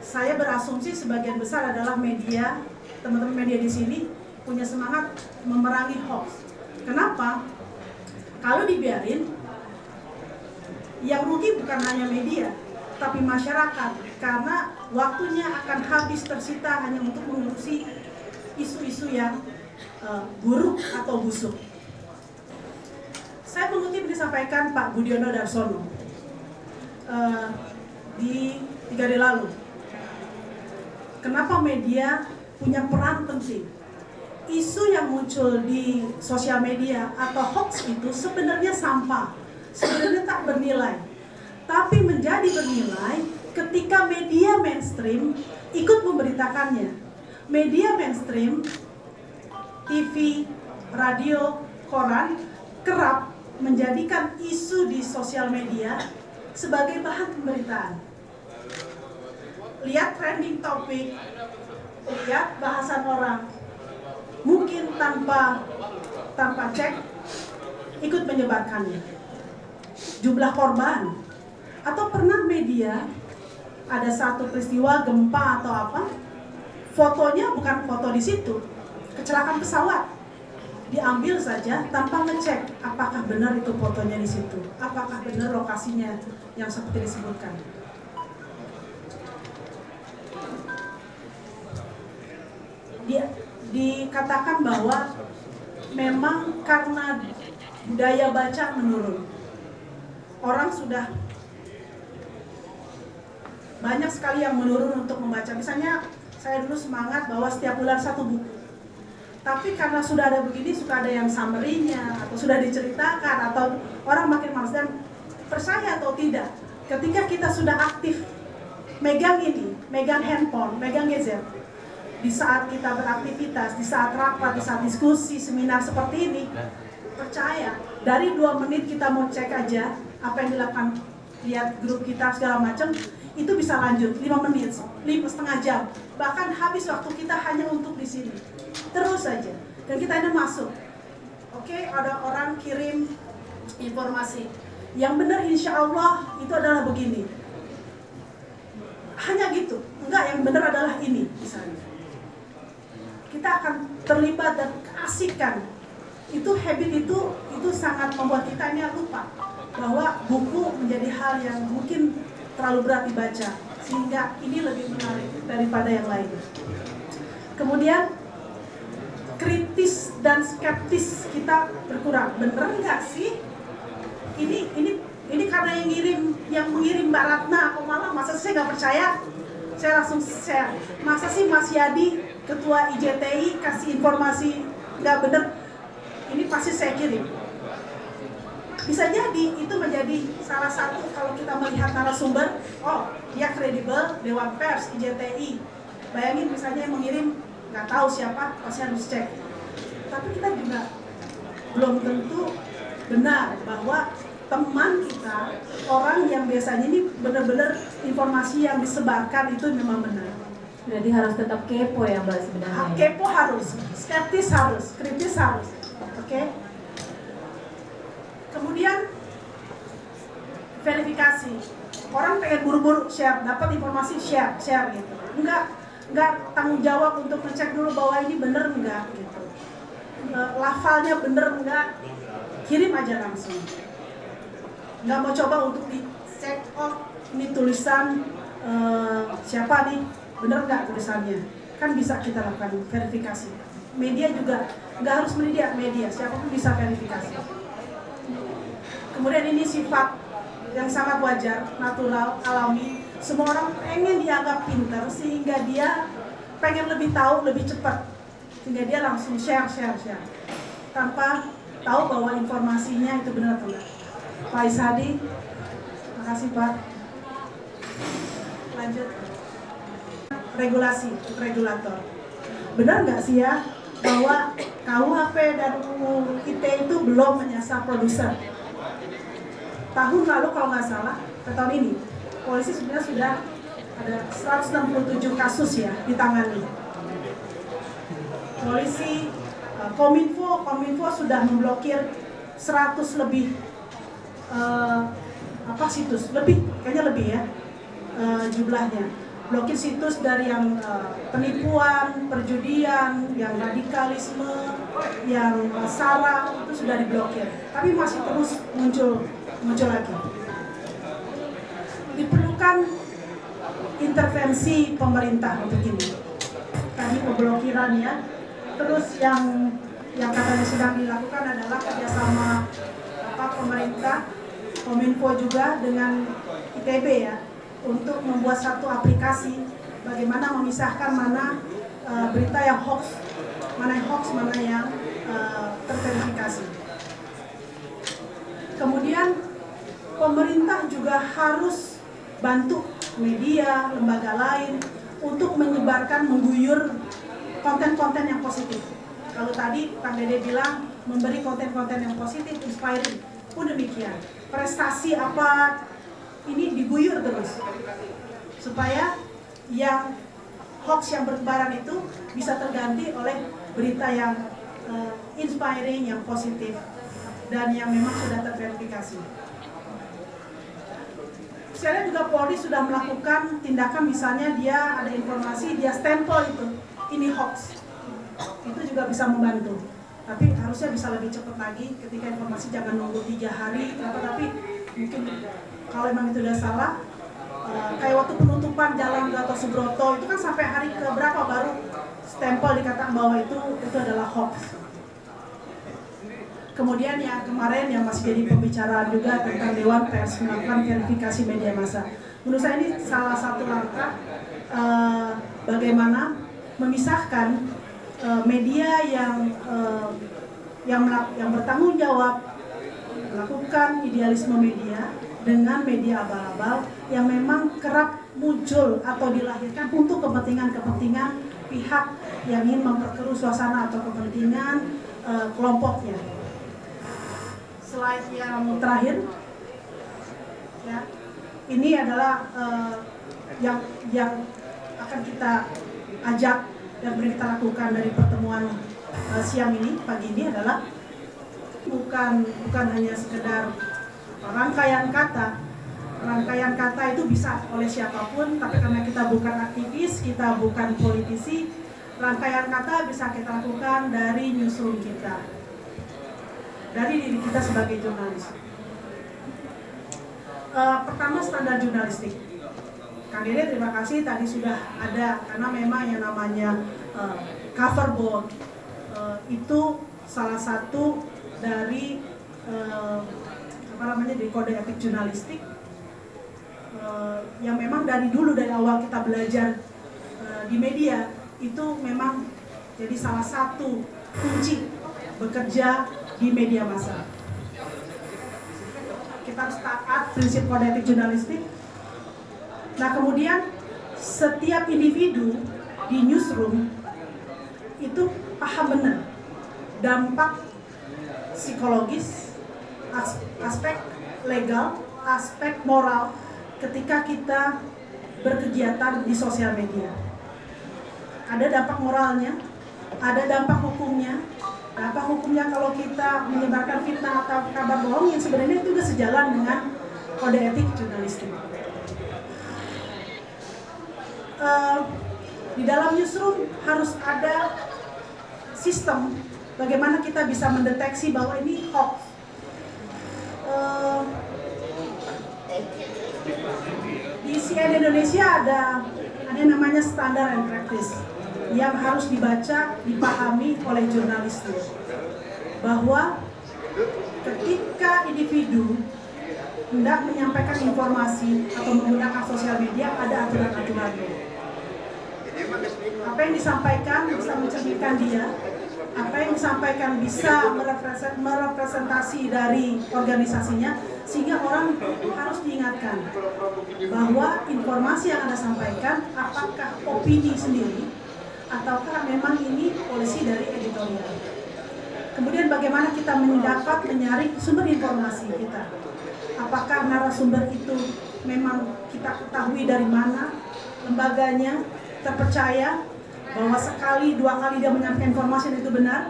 Saya berasumsi sebagian besar adalah media, teman-teman media di sini punya semangat memerangi hoax. Kenapa? Kalau dibiarin, yang rugi bukan hanya media, tapi masyarakat, karena waktunya akan habis tersita hanya untuk mengurusi isu-isu yang buruk atau busuk. Saya mengutip disampaikan Pak Budiono Darsono di 3 hari lalu. Kenapa media punya peran penting? Isu yang muncul di sosial media atau hoax itu sebenarnya sampah, sebenarnya tak bernilai. Tapi menjadi bernilai ketika media mainstream ikut memberitakannya. Media mainstream, TV, radio, koran kerap menjadikan isu di sosial media sebagai bahan pemberitaan. Lihat trending topik, lihat bahasan orang, mungkin tanpa cek ikut menyebarkannya. Jumlah korban, atau pernah media ada satu peristiwa gempa atau apa, fotonya bukan foto di situ, kecelakaan pesawat, diambil saja tanpa ngecek apakah benar itu fotonya di situ, apakah benar lokasinya yang seperti disebutkan. Dikatakan bahwa memang karena budaya baca menurun, orang sudah banyak sekali yang menurun untuk membaca. Misalnya saya dulu semangat bahwa setiap bulan 1 buku. Tapi karena sudah ada begini, suka ada yang summary-nya atau sudah diceritakan, atau orang makin malas. Dan percaya atau tidak, ketika kita sudah aktif megang ini, megang handphone, megang gadget, di saat kita beraktivitas, di saat rapat, di saat diskusi, seminar seperti ini, percaya dari 2 menit kita mau cek aja apa yang dilakukan, lihat grup kita segala macam, itu bisa lanjut 5 menit, 5,5 jam, bahkan habis waktu kita hanya untuk di sini. Terus saja, dan kita ini masuk. Oke, ada orang kirim informasi yang benar, insya Allah itu adalah begini. Hanya gitu, enggak, yang benar adalah ini misalnya. Kita akan terlibat dan keasikan. Itu habit itu sangat membuat kita ini lupa. bahwa buku menjadi hal yang mungkin terlalu berat dibaca, sehingga ini lebih menarik daripada yang lain. Kemudian kritis dan skeptis kita berkurang. Bener nggak sih? Ini karena yang mengirim Mbak Ratna, aku malah masa saya nggak percaya. Saya langsung share. Masa sih Mas Yadi, Ketua IJTI, kasih informasi nggak bener? Ini pasti saya kirim. Bisa jadi itu menjadi salah satu kalau kita melihat narasumber, oh dia kredibel, Dewan Pers, IJTI. Bayangin misalnya yang mengirim nggak tahu siapa, pasti harus cek. Tapi kita juga belum tentu benar bahwa teman kita, orang yang biasanya ini benar-benar informasi yang disebarkan itu memang benar. Jadi harus tetap kepo ya Mbak sebenarnya. Kepo harus, skeptis harus, kritis harus. Oke. Kemudian verifikasi. Orang pengen buru-buru share, dapat informasi share gitu. Enggak tanggung jawab untuk ngecek dulu bahwa ini benar enggak gitu. Lafalnya benar enggak, kirim aja langsung. Nggak mau coba untuk dicek, oh ini tulisan siapa nih, bener nggak tulisannya, kan bisa kita lakukan verifikasi. Media juga nggak harus media, siapapun bisa verifikasi. Kemudian ini sifat yang sangat wajar, natural, alami. Semua orang pengen dianggap pintar sehingga dia pengen lebih tahu, lebih cepat, sehingga dia langsung share tanpa tahu bahwa informasinya itu benar atau enggak. Pak Ishadi, makasih Pak. Lanjut. Regulasi, regulator. Benar nggak sih ya bahwa KUHP dan UU ITE itu belum menyasar produser? Tahun lalu kalau nggak salah, ke tahun ini, polisi sebenarnya sudah ada 167 kasus ya ditangani. Polisi, Kominfo sudah memblokir 100 lebih situs, kayaknya lebih ya jumlahnya. Blokir situs dari yang penipuan, perjudian, yang radikalisme, yang sara itu sudah diblokir. Tapi masih terus muncul lagi. Diperlukan intervensi pemerintah untuk ini. Tadi pemblokiran ya. Terus yang katanya sedang dilakukan adalah kerjasama pemerintah, Kominfo juga dengan ITB ya, untuk membuat satu aplikasi bagaimana memisahkan mana berita yang hoax, mana yang terverifikasi. Kemudian pemerintah juga harus bantu media, lembaga lain untuk mengguyur konten-konten yang positif. Kalau tadi Pak Dede bilang memberi konten-konten yang positif, inspiring, pun demikian. Prestasi apa ini diguyur terus supaya yang hoax yang bertebaran itu bisa terganti oleh berita yang inspiring, yang positif, dan yang memang sudah terverifikasi. Saya lihat juga Polri sudah melakukan tindakan, misalnya dia ada informasi, dia stempel itu, ini hoax. Itu juga bisa membantu. Tapi harusnya bisa lebih cepat lagi ketika informasi, jangan nunggu 3 hari, tapi mungkin kalau memang itu udah salah, kayak waktu penutupan Jalan Gatot Subroto itu kan sampai hari keberapa baru stempel dikatakan bahwa itu adalah hoax. Kemudian yang kemarin yang masih jadi pembicaraan juga tentang Dewan Pers melakukan verifikasi media massa. Menurut saya ini salah satu langkah bagaimana memisahkan media yang bertanggung jawab melakukan idealisme media dengan media abal-abal yang memang kerap muncul atau dilahirkan untuk kepentingan pihak yang ingin memperkeruh suasana atau kepentingan kelompoknya. Slide yang terakhir, ya, ini adalah yang akan kita ajak dan kita lakukan dari pertemuan siang ini, pagi ini adalah bukan hanya sekedar rangkaian kata. Rangkaian kata itu bisa oleh siapapun, tapi karena kita bukan aktivis, kita bukan politisi, rangkaian kata bisa kita lakukan dari newsroom kita, dari diri kita sebagai jurnalis. Pertama, standar jurnalistik. Kang Dede, terima kasih tadi sudah ada, karena memang yang namanya cover board itu salah satu dari dari kode etik jurnalistik yang memang dari dulu, dari awal kita belajar di media, itu memang jadi salah satu kunci bekerja di media massa. Kita harus taat prinsip kode etik jurnalistik. Nah, kemudian setiap individu di newsroom itu paham benar dampak psikologis, aspek legal, aspek moral ketika kita berkegiatan di sosial media. Ada dampak moralnya, ada dampak hukumnya. Dampak hukumnya kalau kita menyebarkan fitnah atau kabar bohong yang sebenarnya itu juga sejalan dengan kode etik jurnalistik. Di dalam newsroom harus ada sistem bagaimana kita bisa mendeteksi bahwa ini hoax. Di CNN Indonesia ada yang namanya standar and practice yang harus dibaca, dipahami oleh jurnalisnya, bahwa ketika individu hendak menyampaikan informasi atau menggunakan sosial media ada aturan-aturannya. Apa yang disampaikan bisa mencerminkan dia, apa yang disampaikan bisa merepresentasi dari organisasinya, sehingga orang harus diingatkan bahwa informasi yang Anda sampaikan apakah opini sendiri ataukah memang ini polisi dari editorial. Kemudian bagaimana kita menyaring sumber informasi kita, apakah narasumber itu memang kita ketahui dari mana, lembaganya terpercaya, bahwa sekali dua kali dia menyampaikan informasi dan itu benar.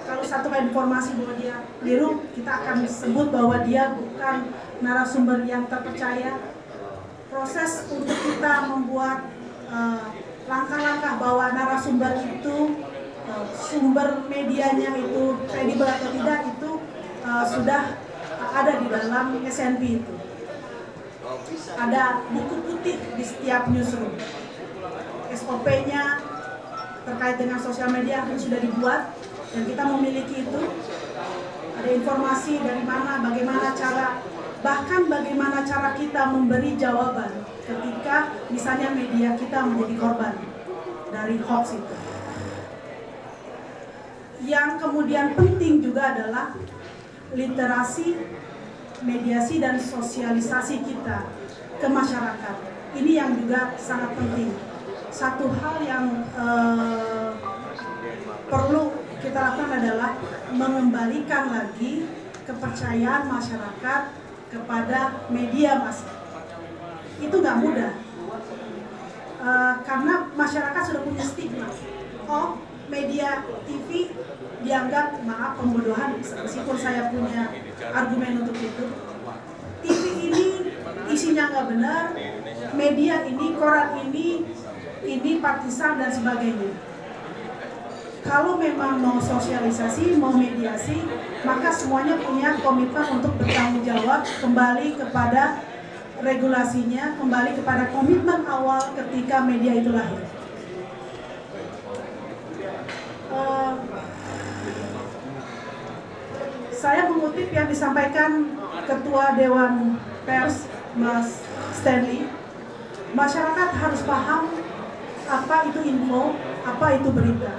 Kalau satu informasi bahwa dia keliru, kita akan sebut bahwa dia bukan narasumber yang terpercaya. Proses untuk kita membuat langkah-langkah bahwa narasumber itu sumber medianya itu kredibel atau tidak, itu sudah ada di dalam SNP itu. Ada buku putih di setiap newsroom. SOP-nya terkait dengan sosial media sudah dibuat dan kita memiliki itu. Ada informasi dari mana, bagaimana cara, bahkan bagaimana cara kita memberi jawaban ketika misalnya media kita menjadi korban dari hoax itu. Yang kemudian penting juga adalah literasi, mediasi dan sosialisasi kita ke masyarakat. Ini yang juga sangat penting. Satu hal yang perlu kita lakukan adalah mengembalikan lagi kepercayaan masyarakat kepada media massa. Itu nggak mudah, karena masyarakat sudah punya stigma. Oh, media TV dianggap, maaf, pembodohan, meskipun saya punya argumen untuk itu. TV ini isinya nggak benar, media ini, koran ini partisan dan sebagainya. Kalau memang mau sosialisasi, mau mediasi, maka semuanya punya komitmen untuk bertanggung jawab, kembali kepada regulasinya, kembali kepada komitmen awal ketika media itu lahir. Saya mengutip yang disampaikan Ketua Dewan Pers, Mas Stanley. Masyarakat harus paham apa itu info, apa itu berita.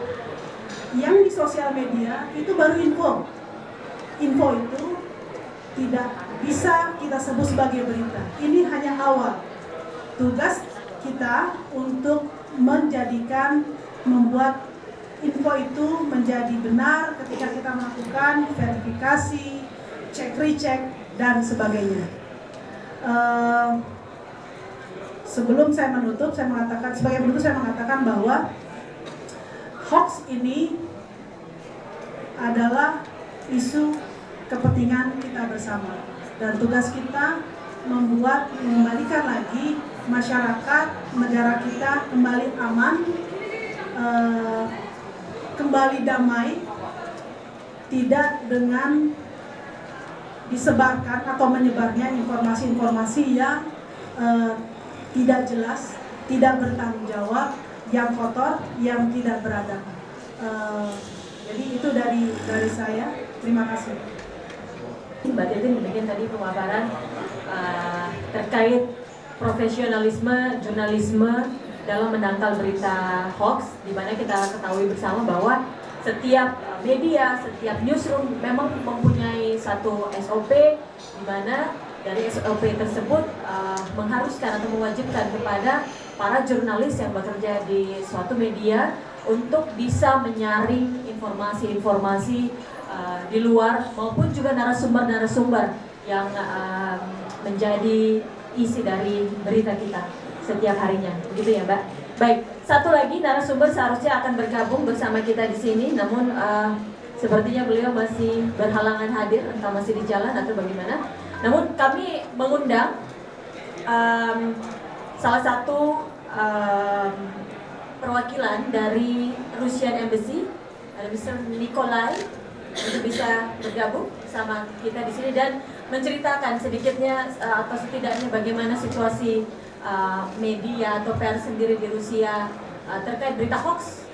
Yang di sosial media itu baru info. Info itu tidak bisa kita sebut sebagai berita. Ini hanya awal. Tugas kita untuk membuat info itu menjadi benar ketika kita melakukan verifikasi, cek-recek, dan sebagainya. Sebelum saya menutup, saya mengatakan bahwa hoax ini adalah isu kepentingan kita bersama, dan tugas kita mengembalikan lagi masyarakat negara kita kembali aman, kembali damai, tidak dengan disebarkan atau menyebarnya informasi-informasi yang tidak jelas, tidak bertanggung jawab, yang kotor, yang tidak beradab. Jadi itu dari saya. Terima kasih. Mbak Titin demikian tadi pemaparan terkait profesionalisme jurnalisme dalam menangkal berita hoax, di mana kita ketahui bersama bahwa setiap media, setiap newsroom memang mempunyai satu SOP, di mana dari SOP tersebut mengharuskan atau mewajibkan kepada para jurnalis yang bekerja di suatu media untuk bisa menyaring informasi-informasi di luar maupun juga narasumber-narasumber yang menjadi isi dari berita kita setiap harinya, begitu ya Mbak? Baik, satu lagi narasumber seharusnya akan bergabung bersama kita di sini, namun sepertinya beliau masih berhalangan hadir, entah masih di jalan atau bagaimana. Namun kami mengundang salah satu perwakilan dari Russian Embassy, ada Mr. Nikolai, untuk bisa bergabung sama kita di sini dan menceritakan sedikitnya atau setidaknya bagaimana situasi media atau pers sendiri di Rusia terkait berita hoax.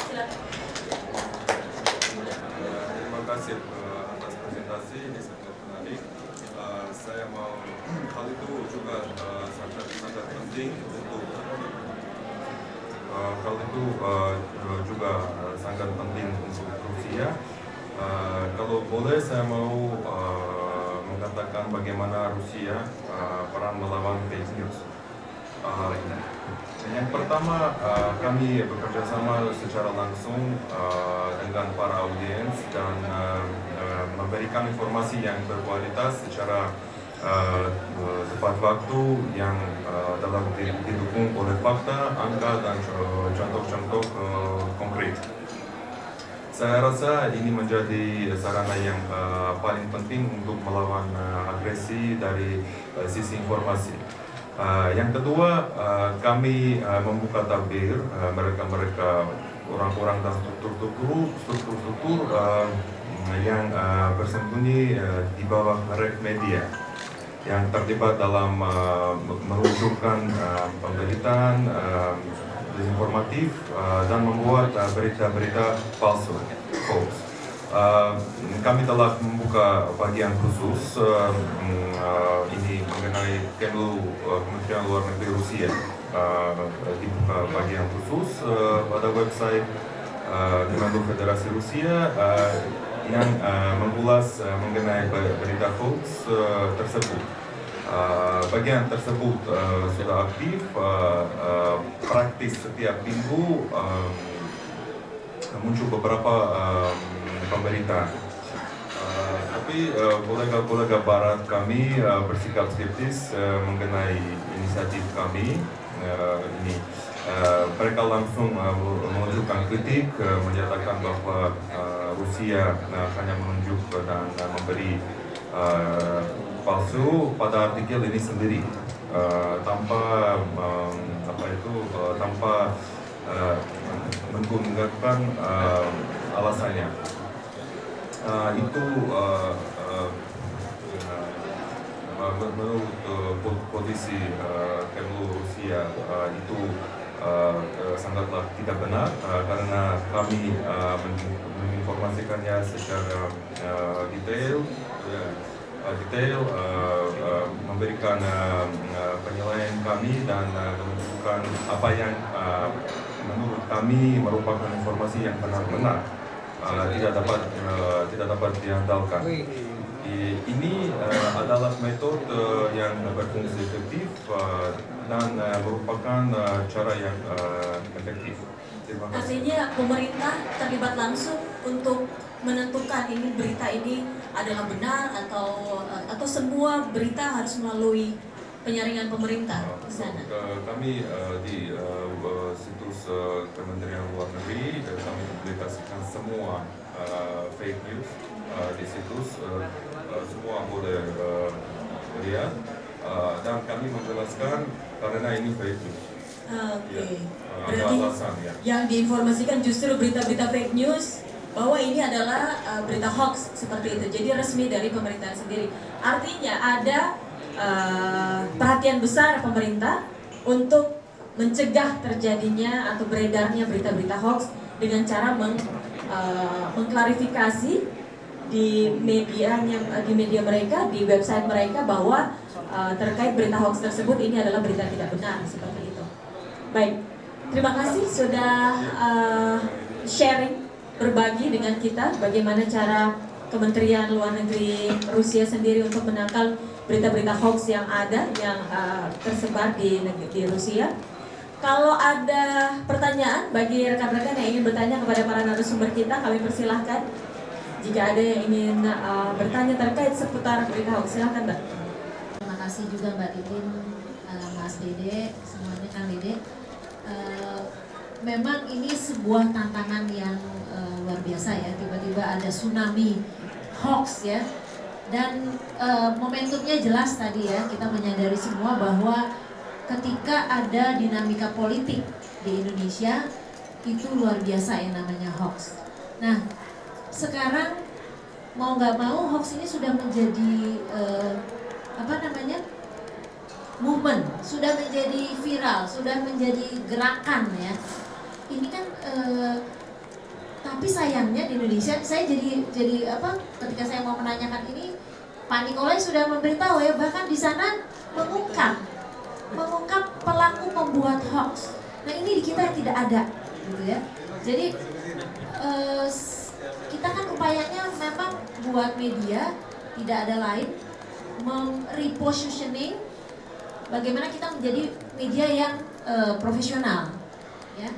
Silakan. Terima kasih atas presentasi, ini sangat menarik. Saya mau hal itu juga sangat penting untuk hal itu juga sangat penting untuk Rusia. Kalau boleh saya mau mengatakan bagaimana Rusia peran melawan fake news hari ini. Yang pertama, kami bekerja sama secara langsung dengan para audiens dan memberikan informasi yang berkualitas secara tepat waktu yang dalam didukung oleh fakta, angka dan contoh-contoh konkret. Saya rasa ini menjadi sarana yang paling penting untuk melawan agresi dari sisi informasi. Yang kedua, kami membuka tabir mereka orang-orang dan struktur yang bersembunyi di bawah merek media yang terlibat dalam meluncurkan pemberitaan desinformatif dan membuat berita-berita palsu, hoax. Kami telah membuka bagian khusus ini mengenai Kementerian Luar Negeri Rusia, dibuka bagian khusus pada website Kemenlu Federasi Rusia yang mengulas mengenai berita hoax tersebut. Bagian tersebut sudah aktif, praktis setiap minggu muncul beberapa pemberitaan. Tapi kolega Barat kami bersikap skeptis mengenai inisiatif kami ini. Mereka langsung menunjukkan kritik, menyatakan bahwa Rusia hanya menunjuk dan memberi palsu pada artikel ini sendiri, tanpa tanpa menggunakan alasannya. Itu menurut posisi Kemlu Rusia itu sangatlah tidak benar, karena kami menginformasikannya secara detail, memberikan penilaian kami dan menunjukkan apa yang menurut kami merupakan informasi yang benar-benar tidak dapat diandalkan. Ini adalah metode yang berfungsi efektif dan merupakan cara yang efektif. Artinya pemerintah terlibat langsung untuk menentukan ini berita ini adalah benar atau semua berita harus melalui penyaringan pemerintah di sana. Kami di situs Kementerian Luar Negeri kami publikasikan semua fake news di situs, semua boleh lihat dan kami menjelaskan karena ini fake news. Oke. Ya, ada Berarti alasan ya. yang diinformasikan justru berita-berita fake news, bahwa ini adalah berita hoax seperti itu. Jadi resmi dari pemerintah sendiri. Artinya ada perhatian besar pemerintah untuk mencegah terjadinya atau beredarnya berita-berita hoax dengan cara mengklarifikasi di media mereka, di website mereka bahwa terkait berita hoax tersebut ini adalah berita tidak benar seperti itu. Baik, terima kasih sudah sharing, berbagi dengan kita bagaimana cara Kementerian Luar Negeri Rusia sendiri untuk menangkal berita-berita hoax yang ada yang tersebar di Rusia. Kalau ada pertanyaan bagi rekan-rekan yang ingin bertanya kepada para narasumber kita, kami persilahkan. Jika ada yang ingin bertanya terkait seputar berita hoax, silahkan Mbak. Terima kasih juga Mbak Titin, Mas Dede, semuanya Kang Dede. Memang ini sebuah tantangan yang luar biasa ya, tiba-tiba ada tsunami hoax ya. Dan momentumnya jelas tadi ya, kita menyadari semua bahwa ketika ada dinamika politik di Indonesia itu luar biasa yang namanya hoax. Nah, sekarang mau nggak mau hoax ini sudah menjadi movement, sudah menjadi viral, sudah menjadi gerakan ya. Ini kan tapi sayangnya di Indonesia, saya jadi ketika saya mau menanyakan ini, Pak Nikolai sudah memberitahu ya, bahkan di sana mengungkap pelaku membuat hoax. Nah ini di kita tidak ada, gitu ya. Jadi kita kan upayanya memang buat media tidak ada lain, repositioning, bagaimana kita menjadi media yang profesional, ya,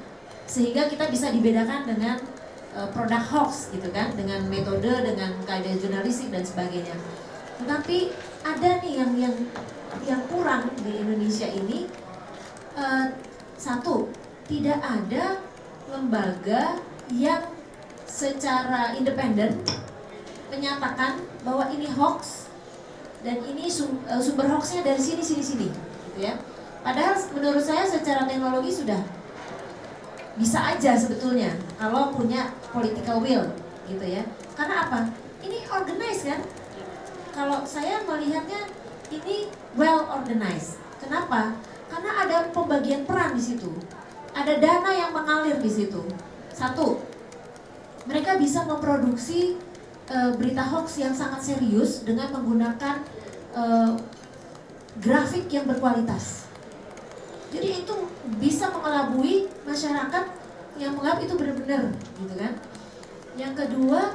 sehingga kita bisa dibedakan dengan produk hoax, gitu kan, dengan metode, dengan kaidah jurnalistik dan sebagainya. Tetapi ada nih yang kurang di Indonesia ini. Satu, tidak ada lembaga yang secara independen menyatakan bahwa ini hoax dan ini sumber hoaxnya dari sini, gitu ya. Padahal menurut saya secara teknologi sudah bisa aja sebetulnya kalau punya political will, gitu ya. Karena apa? Ini organized kan? Kalau saya melihatnya ini well organized. Kenapa? Karena ada pembagian peran di situ. Ada dana yang mengalir di situ. Satu, mereka bisa memproduksi berita hoax yang sangat serius dengan menggunakan grafik yang berkualitas. Jadi itu bisa mengelabui masyarakat yang menganggap itu benar-benar, gitu kan. Yang kedua,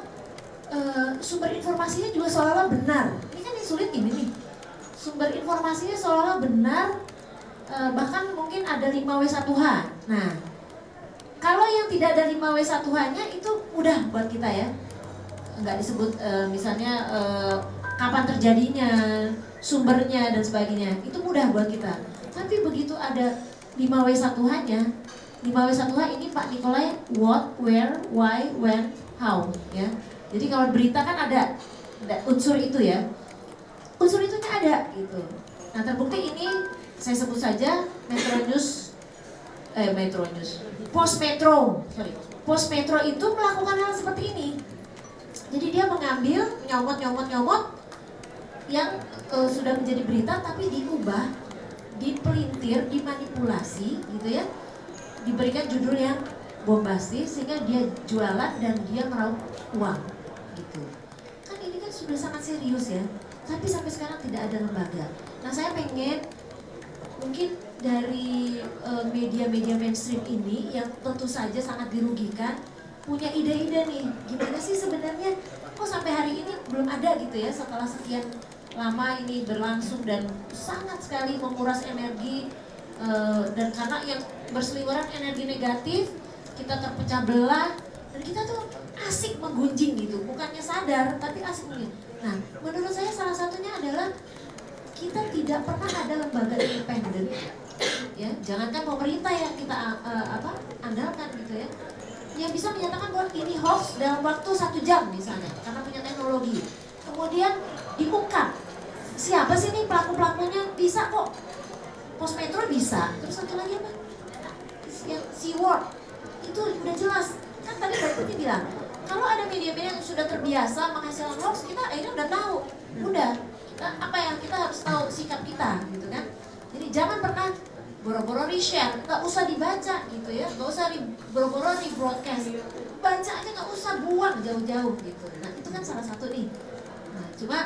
sumber informasinya juga seolah-olah benar. Ini kan yang sulit ini nih. Sumber informasinya seolah-olah benar, bahkan mungkin ada 5W1H. Nah, kalau yang tidak ada 5W1H-nya itu mudah buat kita ya. Nggak disebut misalnya kapan terjadinya, sumbernya dan sebagainya. Itu mudah buat kita. Tapi begitu ada 5W1H-nya, 5W1H ini Pak Nikolai what, where, why, when, how, ya. Jadi kalau berita kan ada unsur itu ya. Unsur itunya ada gitu. Nah, terbukti ini saya sebut saja Postmetro itu melakukan hal seperti ini. Jadi dia mengambil nyomot yang sudah menjadi berita tapi diubah, dipelintir, dimanipulasi gitu ya. Diberikan judul yang bombastis sehingga dia jualan dan dia meraup uang gitu. Kan ini kan sudah sangat serius ya. Tapi sampai sekarang tidak ada lembaga. Nah, saya pengen mungkin dari media-media mainstream ini yang tentu saja sangat dirugikan, punya ide-ide nih, gimana sih sebenarnya kok sampai hari ini belum ada gitu ya, setelah sekian lama ini berlangsung dan sangat sekali menguras energi, dan karena yang berseliweran energi negatif, kita terpecah belah dan kita tuh asik menggunjing gitu, bukannya sadar tapi asik menggunjing. Nah, menurut saya salah satunya adalah kita tidak pernah ada lembaga independen, ya, jangankan pemerintah yang kita andalkan gitu ya, yang bisa menyatakan bahwa ini hoax dalam waktu 1 jam misalnya, karena punya teknologi. Kemudian diungkap, siapa sih nih pelaku-pelakunya, bisa kok. Postmetro bisa, terus satu lagi apa? Yang Seaward, itu udah jelas. Kan tadi Mbak Putih bilang, Kalau ada media-media yang sudah terbiasa menghasilkan hoax, kita akhirnya udah tahu, udah kita harus tahu sikap kita, gitu kan. Jadi jangan pernah boro-boro di-share, nggak usah dibaca gitu ya, nggak usah boro-boro di-broadcast, baca aja nggak usah, buang jauh-jauh gitu. Nah itu kan salah satu nih. Nah, cuma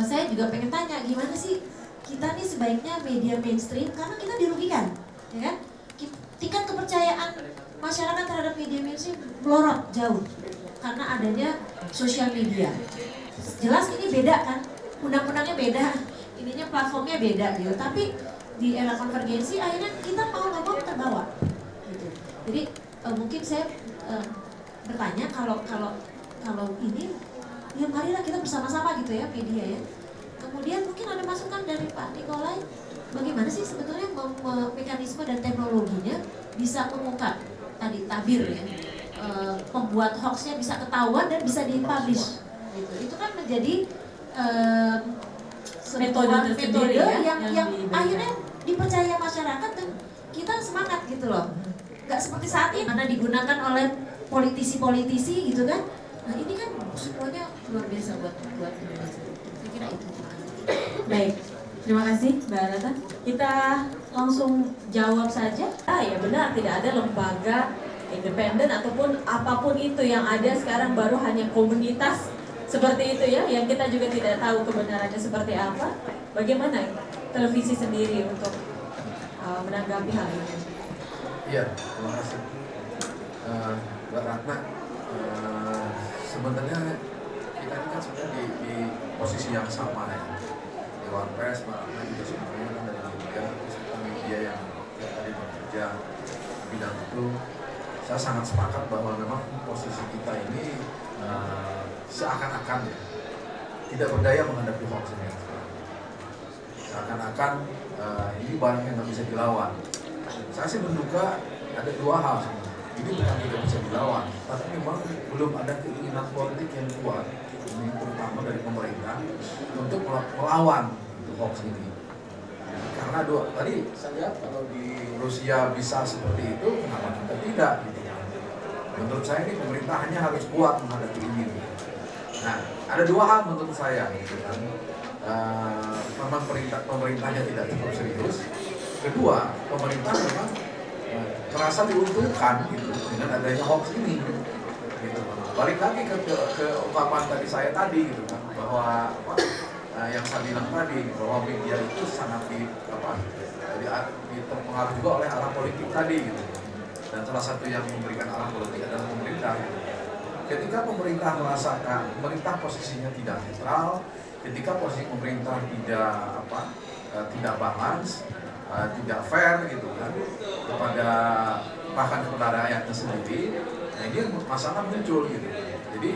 saya juga pengen tanya, gimana sih kita nih sebaiknya media mainstream, karena kita dirugikan, ya kan? Tingkat kepercayaan masyarakat terhadap media mainstream melorot jauh karena adanya sosial media. Jelas ini beda kan, undang-undangnya beda, ininya platformnya beda gitu. Tapi di era konvergensi akhirnya kita mau nggak mau terbawa. Gitu. Jadi mungkin saya bertanya kalau ini, ya marilah kita bersama-sama gitu ya media ya. Kemudian mungkin ada masukan dari Pak Nikolai, bagaimana sih sebetulnya mekanisme dan teknologinya bisa mengungkap tadi tabir ya, pembuat hoaxnya bisa ketahuan dan bisa dipublish gitu. Itu kan menjadi metode yang akhirnya dipercaya masyarakat dan kita semangat gitu loh. Nggak seperti saat ini mana digunakan oleh politisi-politisi gitu kan. Nah ini kan semuanya luar biasa buat Indonesia. Saya kira itu. Baik, terima kasih Mbak Rata. Kita langsung jawab saja. Ya benar, tidak ada lembaga independen ataupun apapun itu yang ada sekarang, baru hanya komunitas seperti itu ya, yang kita juga tidak tahu kebenarannya seperti apa. Bagaimana televisi sendiri untuk menanggapi hal ini? Iya, terima kasih Mbak Ratna. Sebenarnya kita ini kan sebenarnya di posisi yang sama ya. Dewan Pers, Mbak Ratna juga sebenarnya kan dari media, terus kita media yang tadi bekerja di bidang itu. Saya sangat sepakat bahwa memang posisi kita ini seakan-akan ya, tidak berdaya menghadapi hoax ini. Seakan-akan ini barang yang nggak bisa dilawan. Saya sih menduga ada dua hal sebenarnya. Ini bukan tidak bisa dilawan, tapi memang belum ada keinginan politik yang kuat, ini terutama dari pemerintah, untuk melawan hoax ini. Karena tadi saya lihat kalau di Rusia bisa seperti itu, kenapa kita tidak? Gitu kan. Menurut saya ini pemerintah hanya harus kuat menghadapi ini. Nah, ada dua hal menurut saya, gitu kan. Memang pemerintahnya tidak cukup serius. Kedua, pemerintah memang merasa diuntungkan gitu dengan adanya hoax ini. Gitu. Balik lagi ke ungkapan tadi saya tadi gitu kan, bahwa yang saya bilang tadi bahwa media itu sangat terpengaruh juga oleh arah politik tadi gitu. Dan salah satu yang memberikan arah politik adalah pemerintah. Ketika pemerintah merasakan pemerintah posisinya tidak netral, ketika posisi pemerintah tidak balance, tidak fair gitu kan bahkan kepada rakyatnya sendiri, nah ini masalah muncul gitu. Jadi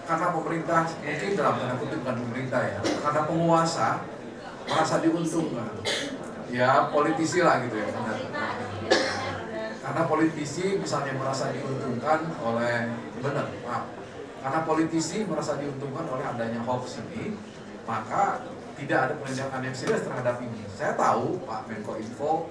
karena pemerintah, mungkin dalam tanda kutip bukan pemerintah ya, karena penguasa merasa diuntungkan, ya politisi lah gitu ya, karena politisi misalnya merasa diuntungkan oleh karena politisi merasa diuntungkan oleh adanya hoax ini, maka tidak ada penindakan yang serius terhadap ini. Saya tahu Pak Menko Info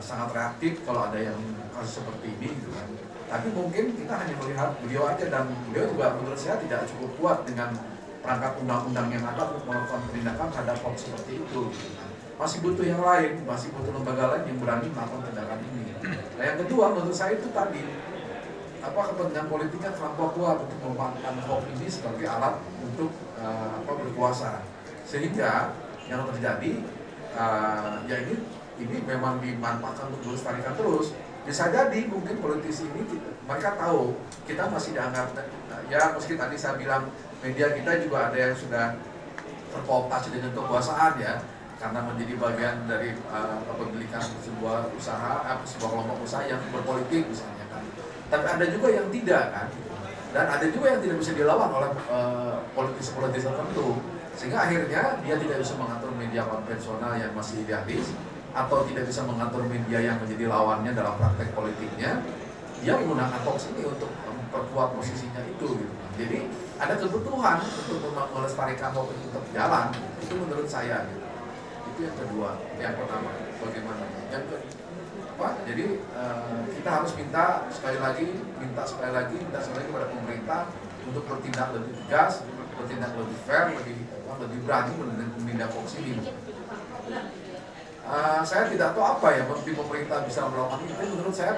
sangat reaktif kalau ada yang kasus seperti ini gitu kan. Tapi mungkin kita hanya melihat beliau aja, dan beliau juga menurut saya tidak cukup kuat dengan perangkat undang-undang yang ada untuk melakukan penindakan terhadap hoax seperti itu. Gitu kan. Masih butuh yang lain, masih butuh lembaga lain yang berani melakukan tindakan ini. Nah yang kedua menurut saya itu tadi, kepentingan politiknya terlampau kuat untuk memanfaatkan hoax ini sebagai alat untuk berkuasa. Sehingga yang terjadi ya ini memang dimanfaatkan untuk melestarikan terus. Bisa jadi mungkin politisi ini mereka tahu kita masih dianggap ya, meski tadi saya bilang media kita juga ada yang sudah terkooptasi dengan kekuasaan ya, karena menjadi bagian dari kepemilikan sebuah usaha, sebuah kelompok usaha yang berpolitik misalnya kan. Tapi ada juga yang tidak kan, dan ada juga yang tidak bisa dilawan oleh politisi-politisi tertentu. Sehingga akhirnya dia tidak bisa mengatur media konvensional yang masih idealis, atau tidak bisa mengatur media yang menjadi lawannya dalam praktek politiknya. Dia menggunakan hoax ini untuk memperkuat posisinya itu gitu. Jadi ada kebutuhan untuk melestarikan hoax itu tetap jalan. Itu menurut saya gitu. Itu yang kedua. Yang pertama bagaimana? Jadi kita harus minta sekali lagi kepada pemerintah untuk bertindak lebih tegas, bertindak lebih fair, lebih berani menindak hoax ini. Saya tidak tahu apa ya bukti pemerintah bisa melakukan itu. Menurut saya,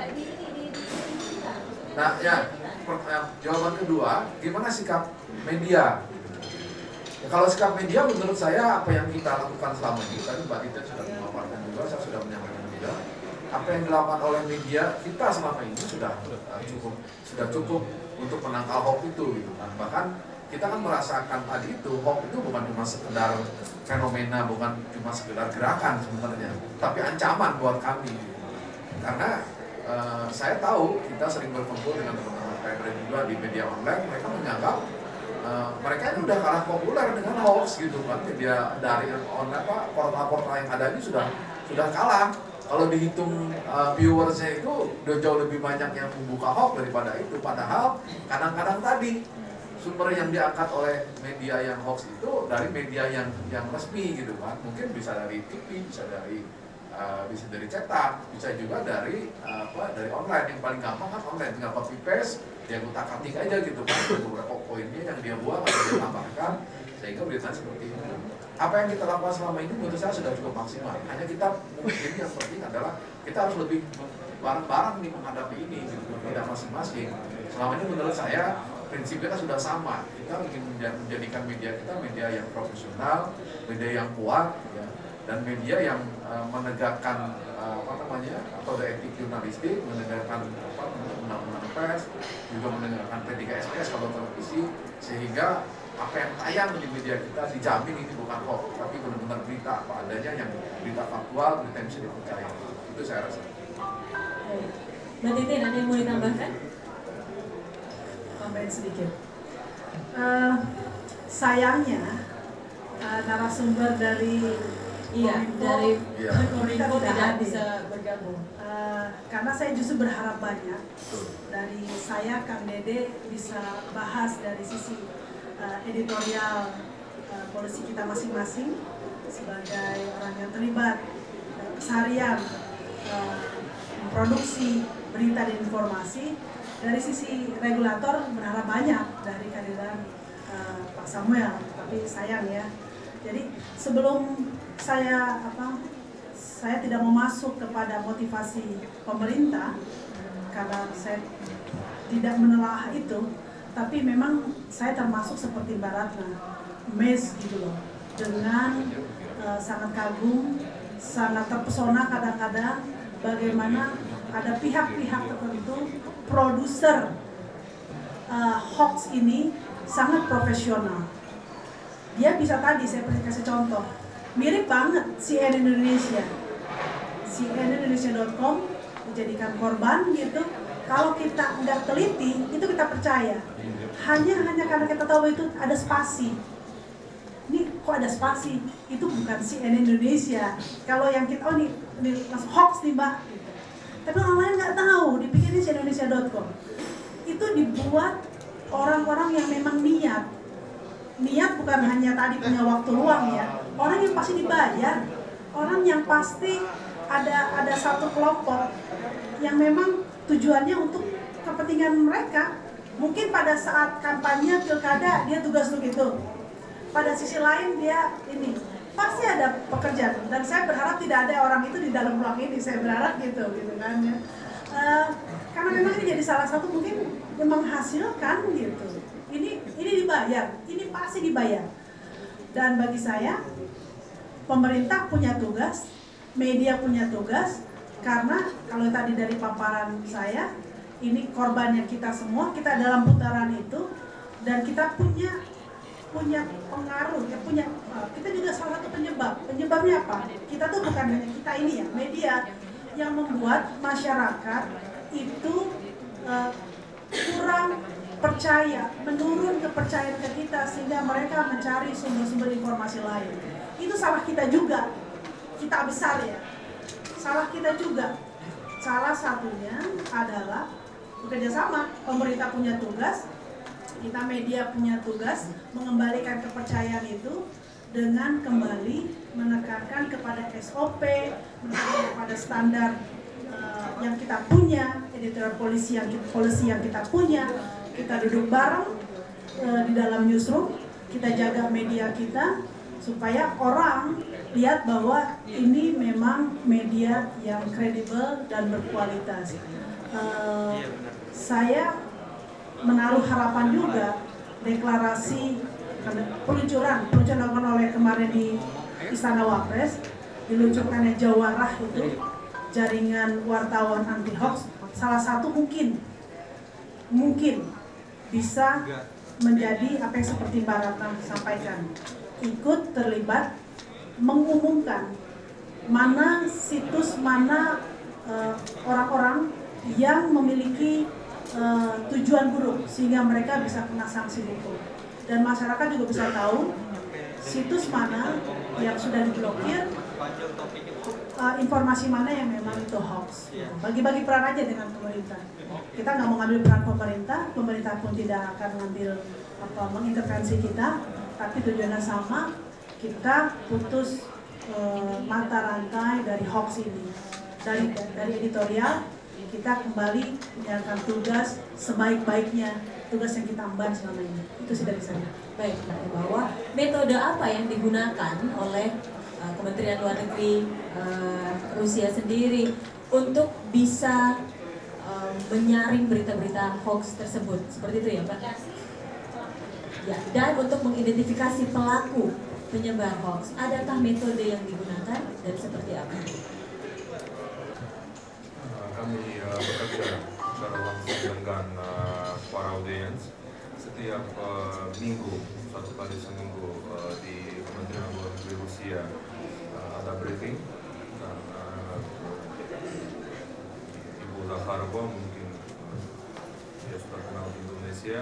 nah ya, jawaban kedua, gimana sikap media? Ya, kalau sikap media menurut saya apa yang kita lakukan selama ini, tadi Mbak Tita sudah memaparkan juga, saya sudah menyampaikan juga, apa yang dilakukan oleh media kita selama ini sudah cukup untuk menangkal hoax itu gitu kan. Bahkan kita kan merasakan tadi itu hoax itu bukan cuma sekedar fenomena, bukan cuma sekedar gerakan sebenarnya, tapi ancaman buat kami. Karena saya tahu kita sering berkumpul dengan teman-teman PMR juga di media online, mereka menganggap mereka ini udah kalah populer dengan hoax gitu kan. Media dari online portal-portal yang ada ini sudah kalah. Kalau dihitung viewersnya itu udah jauh lebih banyak yang membuka hoax daripada itu. Padahal kadang-kadang tadi sumber yang diangkat oleh media yang hoax itu dari media yang resmi gitu kan. Mungkin bisa dari TV, bisa dari cetak, bisa juga dari online. Yang paling gampang kan online, tinggal copy paste, dia utak-atik aja gitu kan, beberapa poinnya yang dia buang atau dia tambahkan, sehingga beritanya seperti itu. Apa yang kita lakukan selama ini menurut saya sudah cukup maksimal. Hanya kita mungkin yang penting adalah kita harus lebih bareng-bareng nih menghadapi ini, gitu, tidak masing-masing. Selama ini menurut saya prinsipnya sudah sama. Kita ingin menjadikan media kita media yang profesional, media yang kuat, ya, dan media yang menegakkan kode etik jurnalistik, menegakkan undang-undang pers, juga menegakkan P3SPS kalau televisi, sehingga apa yang tayang di media kita dijamin ini bukan hoax, tapi benar-benar berita apa adanya, yang berita faktual, berita yang bisa dipercaya. Itu saya rasa. Mbak Titin, ada yang mau ditambahkan? Tambahin sedikit. Sayangnya narasumber dari Kominfo tidak bisa bergabung. Karena saya justru berharap banyak dari saya, Kang Dede bisa bahas dari sisi editorial polisi kita masing-masing sebagai orang yang terlibat keseharian memproduksi berita dan informasi. Dari sisi regulator berharap banyak dari kehadiran Pak Samuel, tapi sayang ya. Jadi sebelum saya tidak mau masuk kepada motivasi pemerintah karena saya tidak menelaah itu, tapi memang saya termasuk seperti Mbak Ratna, amazed gitu loh, dengan sangat kagum, sangat terpesona kadang-kadang bagaimana ada pihak-pihak tertentu produser hoax ini sangat profesional. Dia bisa tadi saya kasih contoh, mirip banget CNN Indonesia, cnnindonesia.com dijadikan korban gitu. Kalau kita nggak teliti, itu kita percaya. Hanya karena kita tahu itu ada spasi. Ini kok ada spasi? Itu bukan CNN Indonesia. Kalau yang kita ini hoax nih Mbak. Gitu. Tapi orang lain nggak tahu, dipikirnya cnnindonesia.com. Itu dibuat orang-orang yang memang niat. Niat bukan hanya tadi punya waktu luang ya. Orang yang pasti dibayar. Orang yang pasti ada satu kelompok yang memang tujuannya untuk kepentingan mereka. Mungkin pada saat kampanye pilkada dia tugas untuk itu. Pada sisi lain dia ini pasti ada pekerjaan, dan saya berharap tidak ada orang itu di dalam ruang ini. Saya berharap gitu kan ya. Karena memang ini jadi salah satu mungkin menghasilkan gitu. Ini dibayar, ini pasti dibayar. Dan bagi saya pemerintah punya tugas, media punya tugas, karena kalau tadi dari paparan saya, ini korbannya kita semua, kita dalam putaran itu, dan kita punya pengaruh, kita juga salah satu penyebab. Penyebabnya apa? Kita tuh bukan hanya kita ini ya, media yang membuat masyarakat itu kurang percaya, menurun kepercayaan ke kita, sehingga mereka mencari sumber-sumber informasi lain. Itu salah kita juga, kita besar ya, salah kita juga. Salah satunya adalah bekerja sama. Pemerintah punya tugas, kita media punya tugas mengembalikan kepercayaan itu dengan kembali menekankan kepada SOP, menekankan kepada standar yang kita punya, editorial policy yang kita punya, kita duduk bareng di dalam newsroom, kita jaga media kita supaya orang lihat bahwa ini memang media yang kredibel dan berkualitas. Saya menaruh harapan juga deklarasi peluncuran dilakukan oleh kemarin di Istana Wapres, diluncurkannya Jawarah itu jaringan wartawan anti hoax, salah satu mungkin bisa menjadi apa yang seperti Mbak Ratna sampaikan, ikut terlibat mengumumkan mana situs, mana orang-orang yang memiliki tujuan buruk sehingga mereka bisa kena sanksi hukum, dan masyarakat juga bisa tahu situs mana yang sudah diblokir, informasi mana yang memang itu hoax. Bagi-bagi peran aja dengan pemerintah. Kita nggak mau ngambil peran pemerintah pun tidak akan ngambil mengintervensi kita, tapi tujuannya sama, kita putus mata rantai dari hoax ini. Dari editorial, kita kembali menjalankan tugas sebaik-baiknya, tugas yang kita emban selama ini. Itu sih dari saya. Baik, bahwa metode apa yang digunakan oleh Kementerian Luar Negeri Rusia sendiri untuk bisa menyaring berita-berita hoax tersebut, seperti itu ya Pak? Ya, dan untuk mengidentifikasi pelaku penyebar hoax, adakah metode yang digunakan dan seperti apa? Kami bekerja secara langsung dengan para audiens setiap minggu, satu kali seminggu di Kementerian Luar Negeri Rusia ada briefing, dan Ibu Zakharova mungkin dia sudah kenal di Indonesia.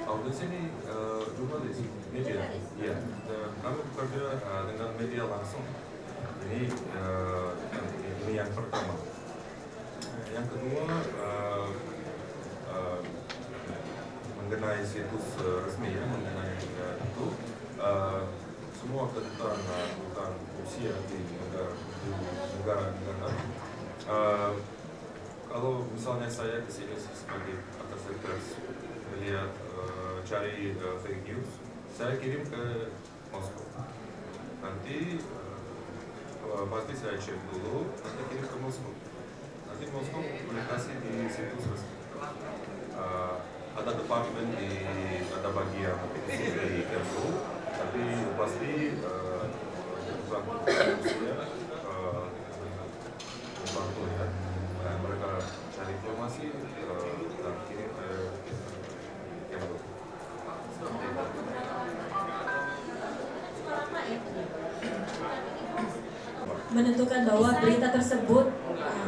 Audiens ini jurnalis, media, ya. Kami bekerja dengan media langsung. Ini yang pertama. Yang kedua, mengenai situs resmi ya, mengenai itu semua kedutaan Rusia di negara. Kalau misalnya saya kesini sebagai atas pers melihat cari fake news, saya kirim ke Moskow. Nanti pasti saya cek dulu, nanti kirim ke Moskow. Nanti Moskow publikasi di situs resmi. Ada departemen ada bagian di Kemlu, tapi pasti bukan Rusia membantu ya. Mereka cari informasi dan kirim ke Kemlu. Menentukan bahwa berita tersebut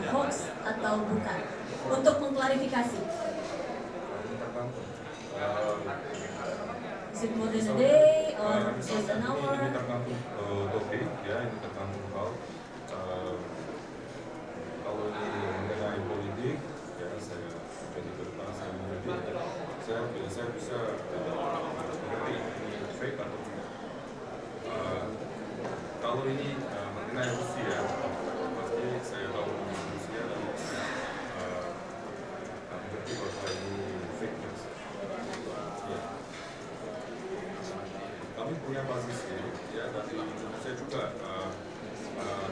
hoax atau bukan, untuk mengklarifikasi. Is it more than a day or just an hour? Ini tergantung topik ya, ini tergantung hal. Kalau ini mengenai politik, ya saya mengerti, saya bisa mengerti ini fake atau tidak. Kalau ini mengenai Rusia, pasti saya tahu Rusia dan saya mengerti bahwa ini fake news. Ya. Kami punya posisi ya dari Indonesia juga.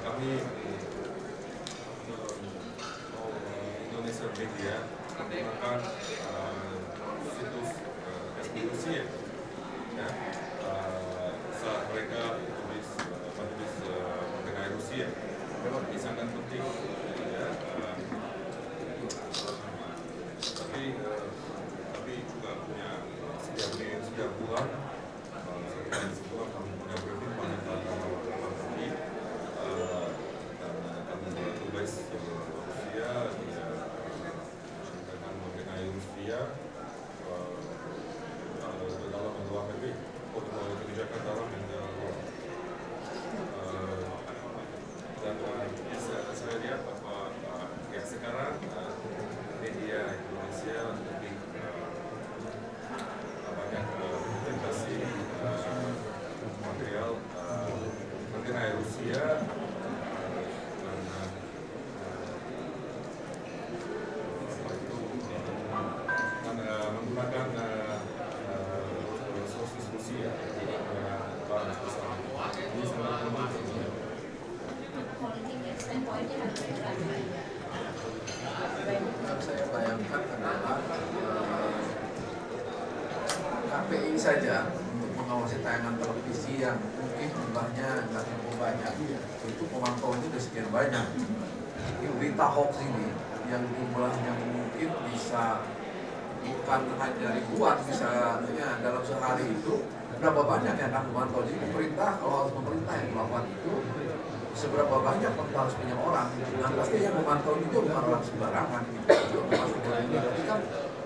Kami Indonesia media menggunakan situs resmi Rusia. Ya. Saat mereka menulis mengenai Rusia, ini sangat penting. Ya. Tapi juga punya setiap bulan kami punya briefing mengenai ini, dan kami bertugas Rusia, menceritakan mengenai Rusia dalam dan luar negeri, kebijakan dalam dan luar. Dan saya lihat bahwa ya sekarang media Indonesia lebih banyak presentasi material mengenai Rusia Yang saya bayangkan adalah KPI saja untuk mengawasi tayangan televisi yang mungkin jumlahnya nggak terlalu banyak, itu pemantauannya sudah sekian banyak. Ini berita hoax ini yang jumlahnya mungkin bisa bukan hanya ribuan, bisa dalam sehari itu berapa banyak yang akan memantau. Jadi pemerintah, kalau harus pemerintah yang melakukan itu, seberapa banyak kita harus punya orang, dan pasti yang memantau itu bukan orang sembarangan gitu. Tapi kan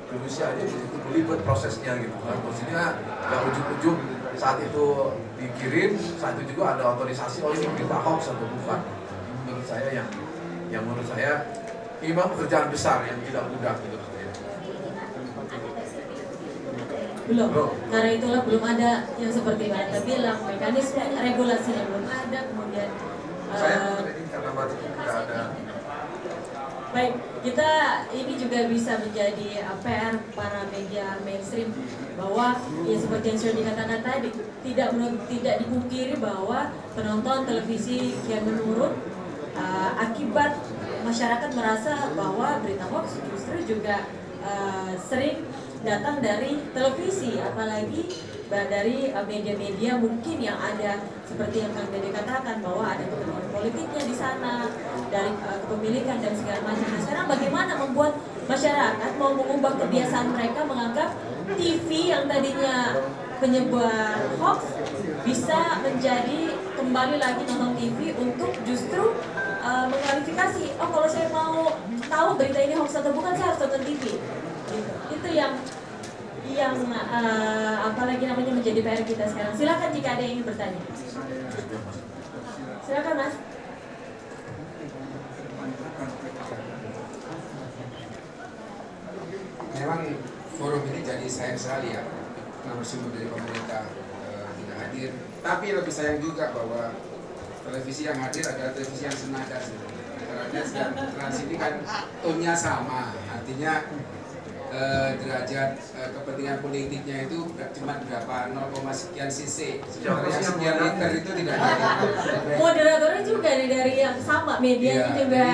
Indonesia aja begitu belibet prosesnya gitu kan. Maksudnya nggak ujung-ujung saat itu dikirim, saat itu juga ada otorisasi, oh ini berita hoax atau bukan. Ini menurut saya yang menurut saya memang pekerjaan besar yang tidak mudah gitu. Belum, karena itulah belum ada yang seperti Mbak bilang, mekanisme regulasinya belum ada, kemudian karena baru tidak ada. Baik, kita ini juga bisa menjadi PR para media mainstream bahwa ya seperti yang sudah dikatakan tadi, tidak dipungkiri bahwa penonton televisi kian menurun akibat masyarakat merasa bahwa berita hoax justru juga sering datang dari televisi, apalagi dari media-media mungkin yang ada seperti yang Kang Dede katakan bahwa ada kepentingan politiknya di sana, dari kepemilikan dan segala macam. Nah, sekarang bagaimana membuat masyarakat mau mengubah kebiasaan mereka menganggap TV yang tadinya penyebar hoax bisa menjadi kembali lagi nonton TV untuk justru mengklarifikasi, oh kalau saya mau tahu berita ini hoax atau bukan, saya harus nonton TV. Gitu. Itu yang apalagi namanya menjadi PR kita sekarang. Silakan jika ada yang ingin bertanya. Silakan Mas. Memang forum ini jadi sayang sekali ya, narasumber dari pemerintah tidak hadir. Tapi lebih sayang juga bahwa televisi yang hadir adalah televisi yang senada antara Nes dan Trans ini kan tone-nya sama, artinya derajat kepentingan politiknya itu cuma berapa 0, sekian cc, sementara yang sekian liter itu tidak ada. Moderatornya juga dari yang sama, medianya ya, juga.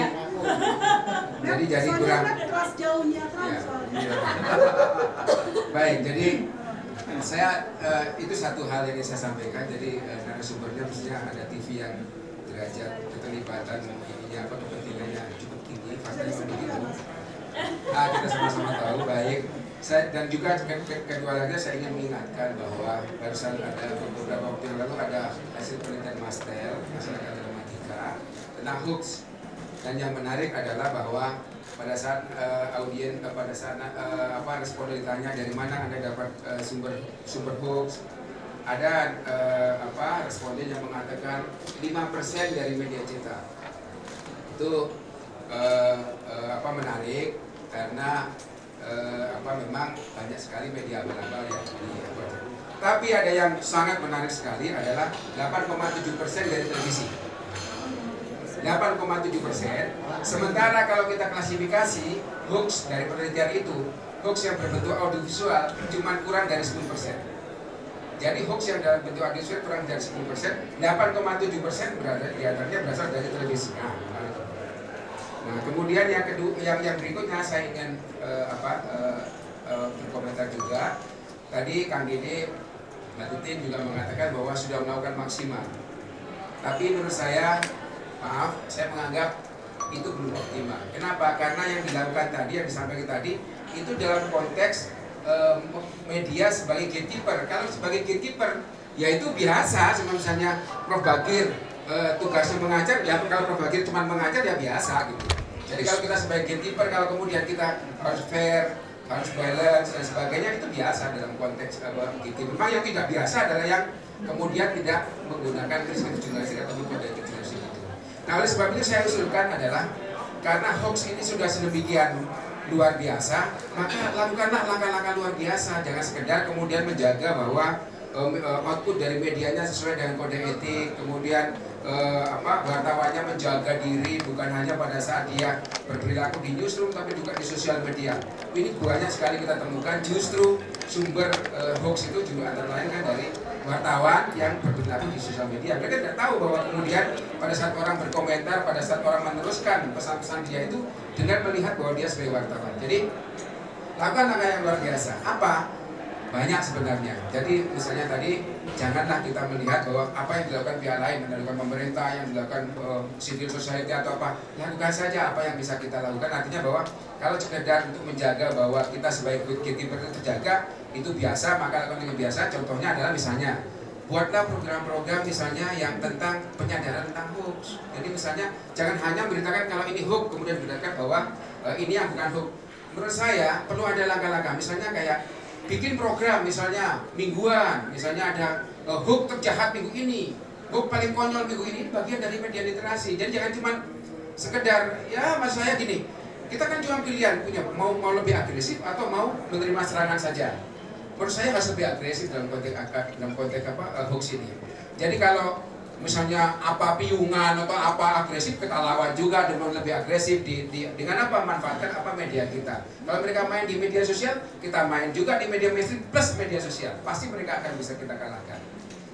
Jadi kurang. Jauhnya Ya. Baik, jadi saya itu satu hal yang saya sampaikan. Jadi narasumbernya mestinya ada TV yang derajat keterlibatan ininya kepentingannya cukup tinggi, faktanya begitu. Nah, kita sama-sama tahu baik. Dan juga kedua lagi saya ingin mengingatkan bahwa barusan ada beberapa waktu yang lalu ada hasil penelitian master masyarakat dramatika tentang hoax. Dan yang menarik adalah bahwa pada saat responden ditanya dari mana Anda dapat sumber hoax, ada responden yang mengatakan 5% dari media cetak. Itu menarik karena memang banyak sekali media abal-abal yang tapi ada yang sangat menarik sekali adalah 8,7% dari televisi. 8,7%. Sementara kalau kita klasifikasi hoax dari penelitian itu, hoax yang berbentuk audiovisual cuma kurang dari 10%. Jadi hoax yang dalam bentuk audiovisual kurang dari 10%, 8,7% diantaranya berasal dari televisi. Nah, kemudian yang kedua, yang berikutnya saya ingin berkomentar juga. Tadi Kang Dede, Mbak Titin juga mengatakan bahwa sudah melakukan maksimal. Tapi menurut saya, maaf, saya menganggap itu belum optimal. Kenapa? Karena yang dilakukan tadi, yang disampaikan tadi, itu dalam konteks media sebagai gatekeeper. Kalau sebagai gatekeeper, ya itu biasa. Misalnya Prof. Bagir tugasnya mengajar, ya kalau Prof. Bagir cuma mengajar ya biasa gitu. Jadi kalau kita sebagai gatekeeper, kalau kemudian kita harus fair, harus balance dan sebagainya, itu biasa dalam konteks gatekeeper. Memang yang tidak biasa adalah yang kemudian tidak menggunakan krisis jurnalistik atau kode etik jurnalistik itu. Nah, oleh sebab itu saya usulkan adalah karena hoax ini sudah sedemikian luar biasa, maka lakukanlah langkah-langkah luar biasa. Jangan sekedar kemudian menjaga bahwa output dari medianya sesuai dengan kode etik, kemudian wartawannya menjaga diri bukan hanya pada saat dia berperilaku di newsroom tapi juga di sosial media. Ini banyak sekali kita temukan justru sumber hoax itu juga antara lain kan dari wartawan yang berperilaku di sosial media. Mereka tidak tahu bahwa kemudian pada saat orang berkomentar, pada saat orang meneruskan pesan-pesan dia itu dengan melihat bahwa dia sebagai wartawan. Jadi lakukan langkah yang luar biasa. Apa? Banyak sebenarnya. Jadi misalnya tadi janganlah kita melihat bahwa apa yang dilakukan pihak lain, yang dilakukan pemerintah, yang dilakukan civil society atau apa, lakukan saja apa yang bisa kita lakukan. Artinya bahwa kalau sekedar untuk menjaga bahwa kita sebagai gatekeeper itu terjaga, itu biasa, maka lakukan dengan biasa. Contohnya adalah misalnya buatlah program-program misalnya yang tentang penyadaran tentang hoax. Jadi misalnya jangan hanya memberitakan kalau ini hoax kemudian memberitakan bahwa ini yang bukan hoax. Menurut saya perlu ada langkah-langkah, misalnya kayak bikin program misalnya mingguan, misalnya ada hoax terjahat minggu ini, hoax paling konyol minggu ini, bagian dari media literasi. Jadi jangan cuma sekedar ya mas saya gini, kita kan cuma pilihan punya mau lebih agresif atau mau menerima serangan saja. Menurut saya harus lebih agresif dalam konteks hoax ini. Jadi kalau misalnya apa piungan atau apa agresif, kita lawan juga dengan lebih agresif dengan apa manfaatkan apa media kita. Kalau mereka main di media sosial, kita main juga di media mainstream plus media sosial, pasti mereka akan bisa kita kalahkan.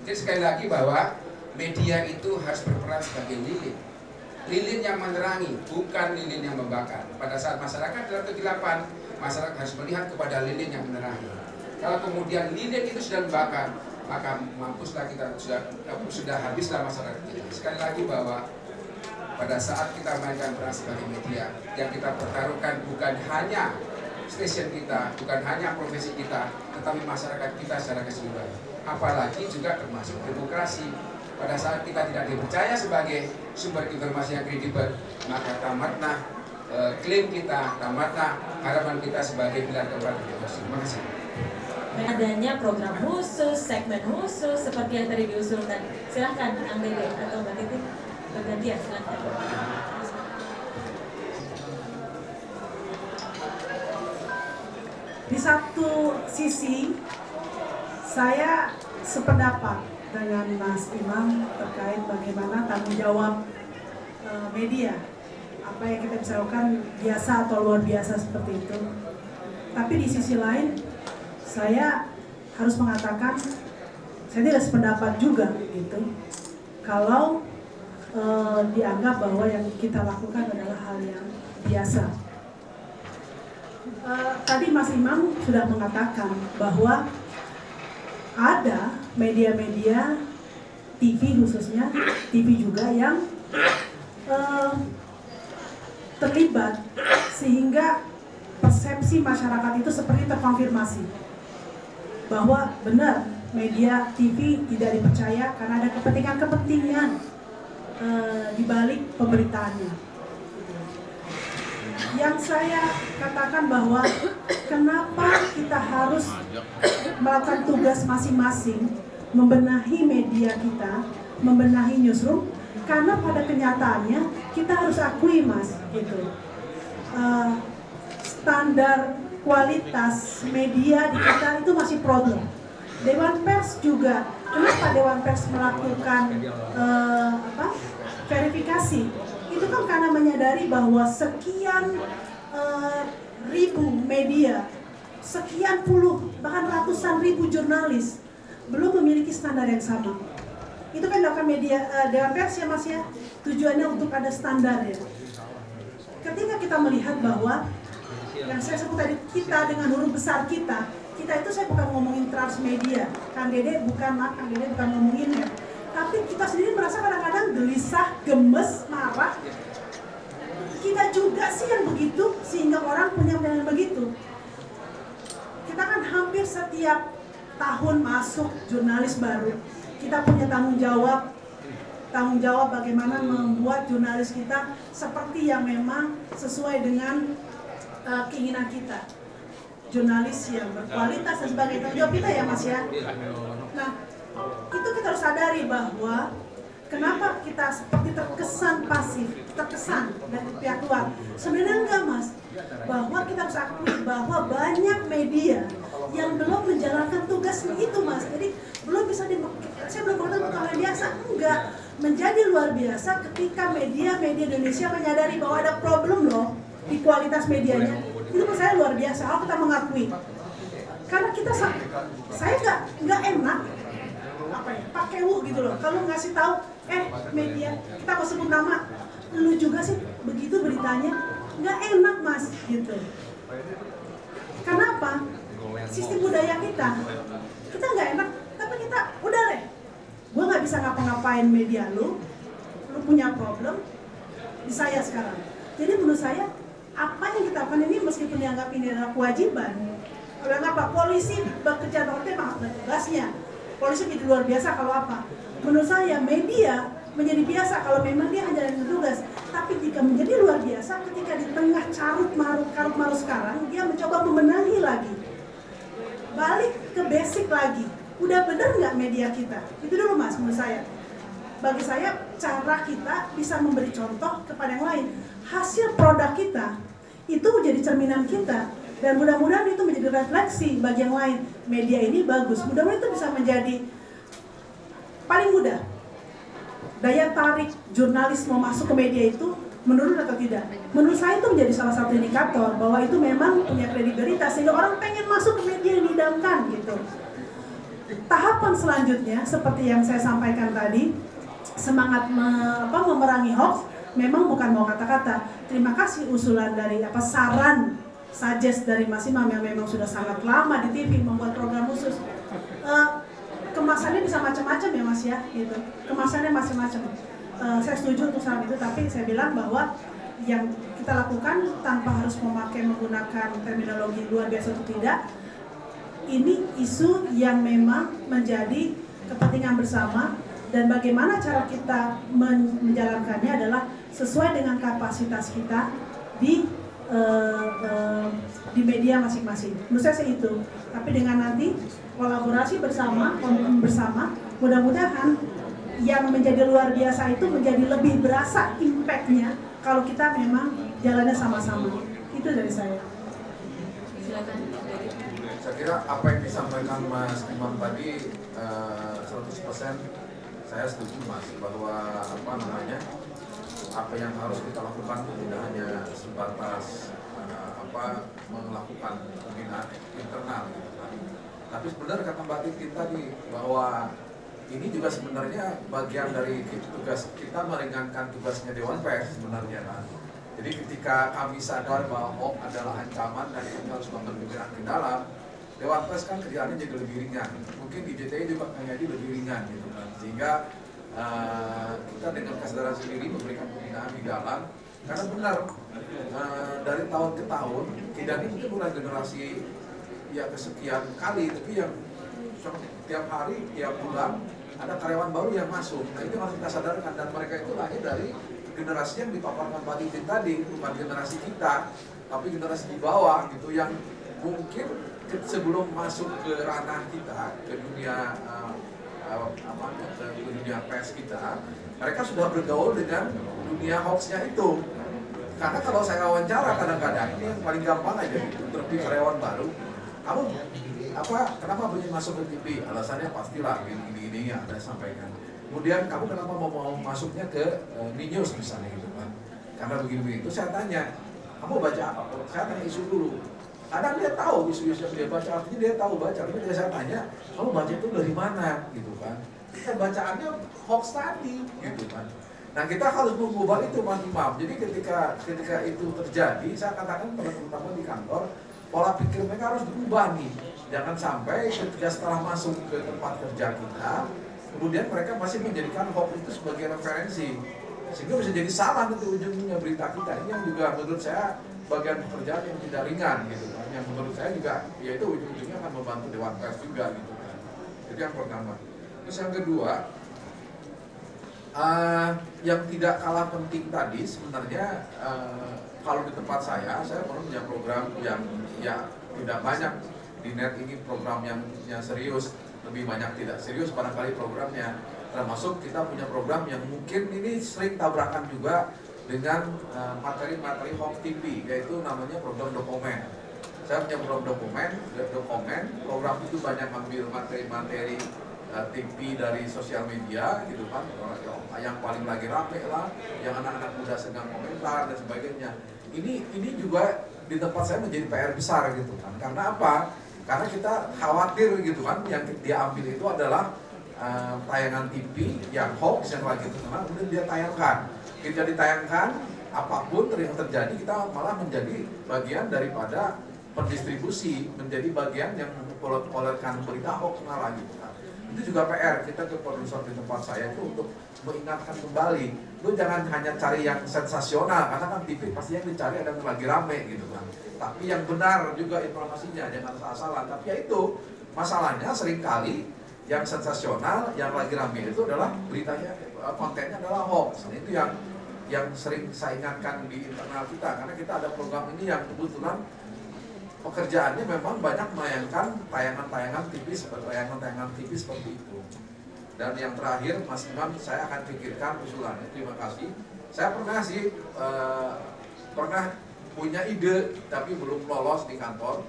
Jadi sekali lagi bahwa media itu harus berperan sebagai lilin yang menerangi, bukan lilin yang membakar. Pada saat masyarakat dalam kegelapan, masyarakat harus melihat kepada lilin yang menerangi. Kalau kemudian lilin itu sudah membakar, maka mampuslah kita, sudah habislah masyarakat kita. Sekali lagi bahwa pada saat kita mainkan peran sebagai media, yang kita pertaruhkan bukan hanya stasiun kita, bukan hanya profesi kita, tetapi masyarakat kita secara keseluruhan. Apalagi juga termasuk demokrasi. Pada saat kita tidak dipercaya sebagai sumber informasi yang kredibel, maka tamatlah klaim kita, tamatlah harapan kita sebagai pilar keempat demokrasi. Terima kasih. Adanya program khusus, segmen khusus seperti yang tadi diusulkan. Silahkan Kang Dede atau Mbak Titi bergantian, silahkan. Di satu sisi saya sependapat dengan Mas Imam terkait bagaimana tanggung jawab media, apa yang kita bisa lakukan biasa atau luar biasa seperti itu. Tapi di sisi lain saya harus mengatakan saya tidak sependapat juga gitu kalau dianggap bahwa yang kita lakukan adalah hal yang biasa. Tadi Mas Imam sudah mengatakan bahwa ada media-media TV khususnya TV juga yang terlibat sehingga persepsi masyarakat itu seperti terkonfirmasi bahwa benar media TV tidak dipercaya karena ada kepentingan-kepentingan di balik pemberitaannya. Yang saya katakan bahwa kenapa kita harus melakukan tugas masing-masing, membenahi media kita, membenahi newsroom, karena pada kenyataannya kita harus akui Mas, gitu. Standar kualitas media di kita itu masih problem. Dewan Pers juga, kenapa Dewan Pers melakukan verifikasi? Itu kan karena menyadari bahwa sekian ribu media, sekian puluh bahkan ratusan ribu jurnalis belum memiliki standar yang sama. Itu kan dilakukan media Dewan Pers ya Mas ya, tujuannya untuk ada standar ya. Ketika kita melihat bahwa yang saya sebut tadi, kita dengan huruf besar kita itu saya bukan ngomongin transmedia, Kang Dede bukan ngomongin ya, tapi kita sendiri merasa kadang-kadang gelisah, gemes, marah. Kita juga sih yang begitu, sehingga orang punya pandangan begitu. Kita kan hampir setiap tahun masuk jurnalis baru, kita punya tanggung jawab bagaimana membuat jurnalis kita seperti yang memang sesuai dengan keinginan kita, jurnalis yang berkualitas dan sebagainya. Tanggung jawab kita ya Mas ya. Nah, itu kita harus sadari bahwa kenapa kita seperti terkesan pasif, terkesan dari pihak luar. Sebenarnya enggak Mas, bahwa kita harus akui bahwa banyak media yang belum menjalankan tugasnya itu Mas. Jadi belum bisa saya belum mengatakan hal biasa, enggak. Menjadi luar biasa ketika media Indonesia menyadari bahwa ada problem loh di kualitas medianya. Itu menurut saya luar biasa kalau kita mengakui. Karena saya nggak enak apa ya, pakai gitu loh. Kalau ngasih tahu, media, kita mau sebut nama, lu juga sih begitu beritanya, nggak enak mas gitu. Kenapa? Sistem budaya kita nggak enak, tapi kita udah deh, gue nggak bisa ngapa-ngapain media lu punya problem di saya sekarang. Jadi menurut saya apa yang kita lakukan ini meskipun dianggap ini adalah kewajiban, kenapa polisi bekerja memang tugasnya, polisi jadi luar biasa kalau apa? Menurut saya media menjadi biasa kalau memang dia hanya tugas, tapi jika menjadi luar biasa ketika di tengah carut marut sekarang dia mencoba membenahi lagi, balik ke basic lagi. Udah bener nggak media kita? Itu dulu mas menurut saya. Bagi saya cara kita bisa memberi contoh kepada yang lain. Hasil produk kita itu menjadi cerminan kita, dan mudah-mudahan itu menjadi refleksi bagi yang lain. Media ini bagus, mudah-mudahan itu bisa menjadi paling mudah. Daya tarik jurnalis mau masuk ke media itu menurun atau tidak? Menurut saya itu menjadi salah satu indikator bahwa itu memang punya kredibilitas sehingga orang pengen masuk ke media yang diidamkan gitu. Tahapan selanjutnya seperti yang saya sampaikan tadi, semangat memerangi hoax memang bukan mau kata-kata. Terima kasih usulan dari saran suggest dari Mas Imam yang memang sudah sangat lama di TV membuat program khusus. Kemasannya bisa macam-macam ya Mas ya, gitu. Kemasannya macam-macam. Saya setuju untuk saran itu, tapi saya bilang bahwa yang kita lakukan tanpa harus menggunakan terminologi luar biasa atau tidak, ini isu yang memang menjadi kepentingan bersama, dan bagaimana cara kita menjalankannya adalah sesuai dengan kapasitas kita di media masing-masing. Menurut saya sih itu. Tapi dengan nanti kolaborasi bersama, komitmen bersama, mudah-mudahan yang menjadi luar biasa itu menjadi lebih berasa impact-nya kalau kita memang jalannya sama-sama. Itu dari saya. Silakan. Saya kira apa yang disampaikan Mas Imam tadi 100% saya setuju Mas, bahwa apa yang harus kita lakukan tidak hanya sebatas melakukan pembinaan internal gitu kan. Tapi sebenarnya kata Mbak Titin tadi bahwa ini juga sebenarnya bagian dari tugas kita meringankan tugasnya Dewan Pers sebenarnya kan. Jadi ketika kami sadar bahwa hoax adalah ancaman dan ini harus mengambil pimpinan ke dalam, Dewan Pers kan kerjaannya jadi lebih ringan. Mungkin di JTI juga menjadi lebih ringan gitu kan. Sehingga kita dengan kesadaran sendiri memberikan pembinaan di dalam. Karena benar dari tahun ke tahun tidak ini mungkin bukan generasi ya kesekian kali, tapi yang tiap hari, tiap bulan ada karyawan baru yang masuk. Nah itu harus kita sadarkan, dan mereka itu lahir dari generasi yang dipaparkan Pak Titin tadi, bukan generasi kita, tapi generasi di bawah gitu yang mungkin sebelum masuk ke ranah kita, ke dunia ke dunia pers kita, mereka sudah bergaul dengan dunia hoaxnya itu. Karena kalau saya wawancara kadang-kadang ini yang paling gampang aja gitu, terlebih karyawan baru, kamu kenapa begini masuk ke TV? Alasannya pastilah ini ya ada sampaikan. Kemudian kamu kenapa mau masuknya ke News misalnya gitu kan? Karena begini itu saya tanya, kamu baca apa? Saya tanya isu dulu. Kadang dia tahu isu-isu yang dia baca, artinya dia tahu baca. Tapi saya tanya, kamu baca itu dari mana gitu kan? Kita bacaannya hoax tadi gitu kan. Nah kita harus mengubah itu Mas Imam. Jadi ketika itu terjadi, saya katakan terutama di kantor, pola pikir mereka harus berubah nih. Jangan sampai ketika setelah masuk ke tempat kerja kita, kemudian mereka masih menjadikan hoax itu sebagai referensi, sehingga bisa jadi salah nanti ujungnya berita kita. Ini yang juga menurut saya bagian pekerjaan yang tidak ringan gitu kan. Yang menurut saya juga yaitu ujung-ujungnya akan membantu Dewan Pers juga gitu kan. Jadi yang pertama. Terus yang kedua, yang tidak kalah penting tadi sebenarnya kalau di tempat saya punya program yang ya tidak banyak di net ini, program yang serius, lebih banyak tidak serius barangkali programnya. Termasuk kita punya program yang mungkin ini sering tabrakan juga dengan materi-materi hoax TV, yaitu namanya program dokumen. Saya punya program dokumen, program itu banyak ambil materi-materi TV dari sosial media gitu kan, yang paling lagi rame lah, yang anak-anak muda sedang komentar dan sebagainya. Ini juga di tempat saya menjadi PR besar gitu kan. Karena apa? Karena kita khawatir gitu kan, yang dia ambil itu adalah tayangan TV yang hoax yang lagi terkenal, kemudian dia tayangkan. Kita ditayangkan, apapun yang terjadi kita malah menjadi bagian daripada pendistribusi, menjadi bagian yang mempopulerkan berita hoax malah gitu kan. Itu juga PR kita ke produser di tempat saya itu untuk mengingatkan kembali, lu jangan hanya cari yang sensasional karena kan TV pasti yang dicari ada yang lagi rame gitu kan. Tapi yang benar juga informasinya, jangan asal-asalan. Tapi ya itu masalahnya seringkali yang sensasional, yang lagi rame itu adalah beritanya, kontennya adalah hoax. Nah, itu yang sering saya ingatkan di internal kita karena kita ada program ini yang kebetulan pekerjaannya memang banyak menayangkan tayangan-tayangan TV seperti itu. Dan yang terakhir, Mas Imam, saya akan pikirkan usulannya. Terima kasih. Saya pernah punya ide, tapi belum lolos di kantor,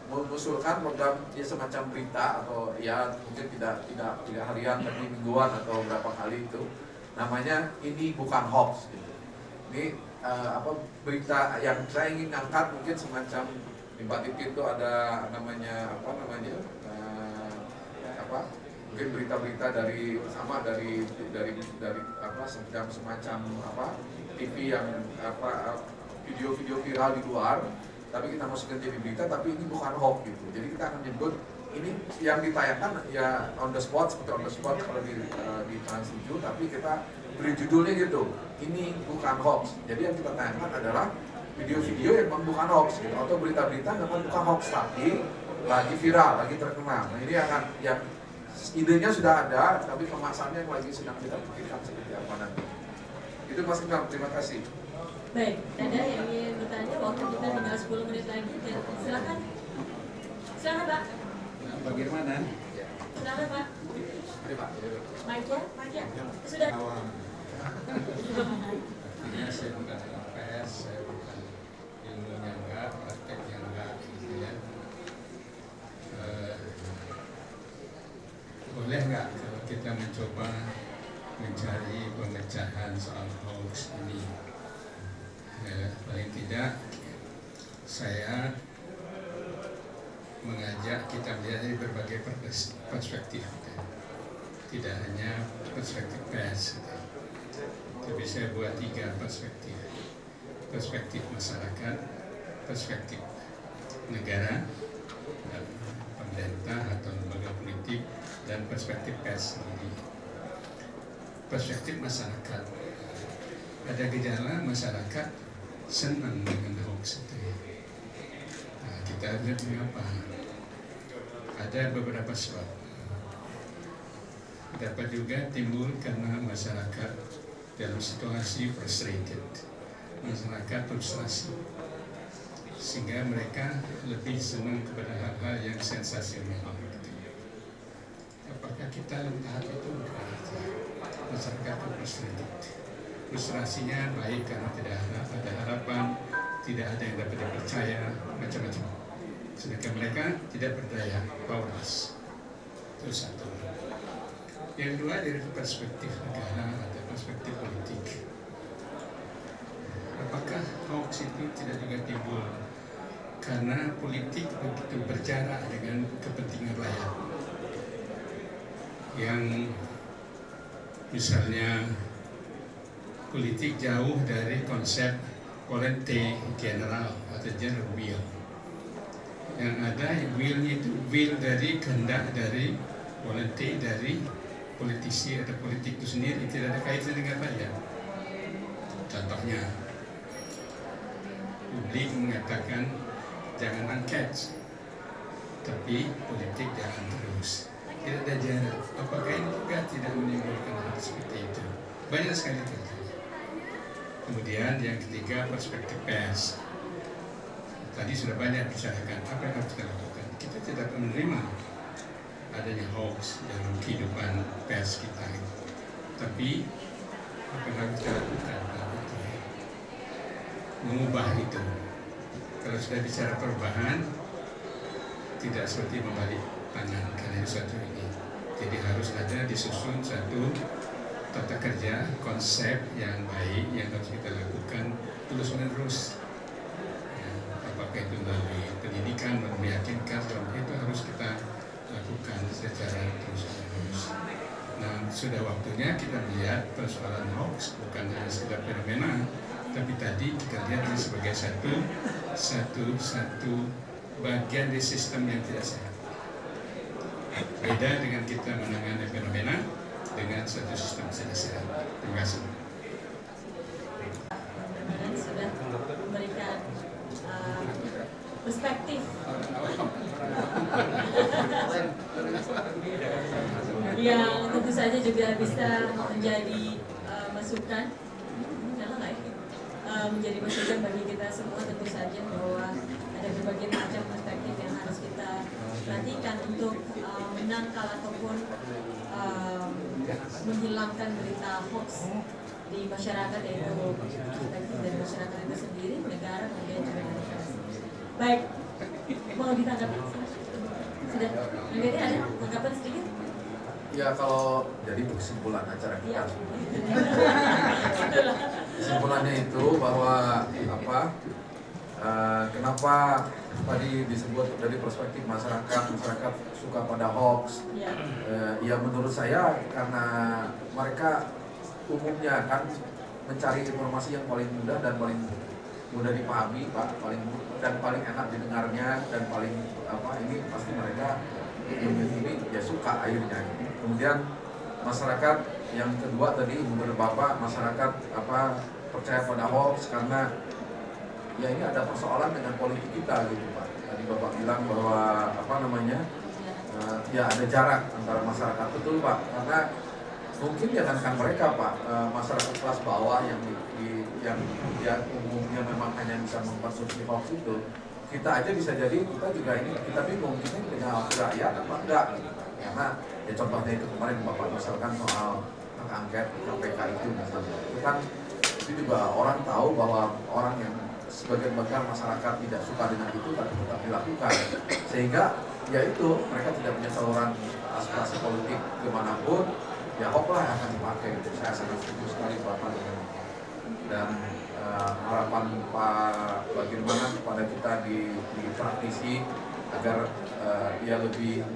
mengusulkan program semacam berita atau ya mungkin tidak harian tapi mingguan atau berapa kali itu. Namanya ini bukan hoax. Gitu. Ini berita yang saya ingin angkat mungkin semacam di Mbak Titin itu ada mungkin berita-berita dari semacam TV yang video-video viral di luar, tapi kita masukin jadi berita, tapi ini bukan hoax gitu. Jadi kita akan menyebut ini yang ditayangkan ya on the spot kalau di Trans 7, tapi kita beri judulnya gitu, ini bukan hoax. Jadi yang kita tayangkan adalah video-video yang memang bukan hoax gitu, atau berita-berita yang memang bukan hoax tapi lagi viral, lagi terkenal. Nah ini akan yang idenya sudah ada, tapi kemasannya yang lagi sedang kita pikirkan seperti apa nanti. Itu Mas Imam, terima kasih. Baik, ada yang ingin bertanya, waktu kita tinggal 10 menit lagi, ya, silakan. Silakan Pak. Bagaimana? Silakan Pak. Mic-nya, sudah. Artinya saya bukan LPS, saya bukan ilmunya enggak, prakteknya enggak, gitu ya. Boleh nggak kalau kita mencoba mencari pemecahan soal hoax ini? Paling tidak saya mengajak kita melihat dari berbagai perspektif, tidak hanya perspektif pers, tapi saya buat 3 perspektif: perspektif masyarakat, perspektif negara dan pemerintah atau lembaga politik, dan perspektif pers sendiri. Perspektif masyarakat, ada gejala masyarakat senang dengan hoax itu. Nah, kita lihat mengapa. Ada beberapa sebab. Dapat juga timbul karena masyarakat dalam situasi frustrated, masyarakat frustrasi, sehingga mereka lebih senang kepada hal-hal yang sensasional. Apakah kita lihat itu? Masyarakat frustrated. Frustrasinya baik karena tidak ada harapan, tidak ada yang dapat dipercaya, macam-macam. Sedangkan mereka tidak berdaya, powerless. Itu satu. Yang kedua dari perspektif negara atau perspektif politik. Apakah hoax itu tidak juga timbul karena politik begitu berjarak dengan kepentingan rakyat? Yang misalnya politik jauh dari konsep volonté general atau general will. Yang ada willnya itu will dari kehendak dari volonté dari politisi atau politik itu sendiri, tidak ada kaitan dengan rakyat. Contohnya, publik mengatakan jangan angket, tapi politik jangan terus. Tidak ada jarak. Apakah ini juga tidak menimbulkan hal seperti itu? Banyak sekali terjadi. Kemudian yang ketiga, perspektif pers. Tadi sudah banyak bicarakan apa yang harus kita lakukan. Kita tidak menerima adanya hoax dalam kehidupan pers kita. Tapi apa yang harus kita lakukan? Mengubah itu. Kalau sudah bicara perubahan, tidak seperti membalik tangan karena satu ini. Jadi harus ada disusun satu tata kerja, konsep yang baik yang harus kita lakukan terus menerus. Ya, apakah itu melalui pendidikan, meyakinkan, itu harus kita lakukan secara terus menerus. Nah, sudah waktunya kita melihat persoalan hoax bukan hanya sekedar fenomena, tapi tadi kita lihat ini sebagai satu bagian dari sistem yang tidak sehat. Beda dengan kita menangani fenomena dengan satu sistem tidak sehat. Terima kasih. Sudah memberikan perspektif yang tentu saja juga bisa menjadi masukan, menjadi masukan bagi kita semua, tentu saja bahwa ada berbagai macam perspektif yang harus kita perhatikan untuk menangkal ataupun menghilangkan berita hoax di masyarakat, yaitu perspektif dari masyarakat itu sendiri, negara, kemudian juga dari press. Baik, mau ditanggapi? Sudah? Jadi ada tanggapan sedikit? Ya, kalau jadi kesimpulan acara kita, kesimpulannya itu bahwa kenapa tadi disebut dari perspektif masyarakat suka pada hoax. Ya menurut saya karena mereka umumnya kan mencari informasi yang paling mudah dan paling mudah dipahami, Pak, paling enak didengarnya dan paling ini pasti mereka ini ya suka akhirnya. Kemudian masyarakat yang kedua tadi menurut Bapak, masyarakat percaya pada hoax karena ya ini ada persoalan dengan politik kita gitu, Pak. Tadi Bapak bilang bahwa ya ada jarak antara masyarakat, betul Pak, karena mungkin jangankan mereka Pak, masyarakat kelas bawah yang umumnya memang hanya bisa mengkonsumsi hoax itu, kita aja bisa jadi kita juga kita bingung kita punya rakyat apa enggak gitu. Karena ya contohnya itu kemarin Bapak misalkan soal hak angket KPK itu misalnya, itu kan itu juga orang tahu bahwa orang yang sebagian besar masyarakat tidak suka dengan itu tapi tetap dilakukan, sehingga ya itu mereka tidak punya saluran aspirasi politik kemanapun, ya hoax lah yang akan dipakai. Saya sangat setuju sekali Bapak dengan itu. Dan harapan Pak bagaimana kepada kita di praktisi agar ya lebih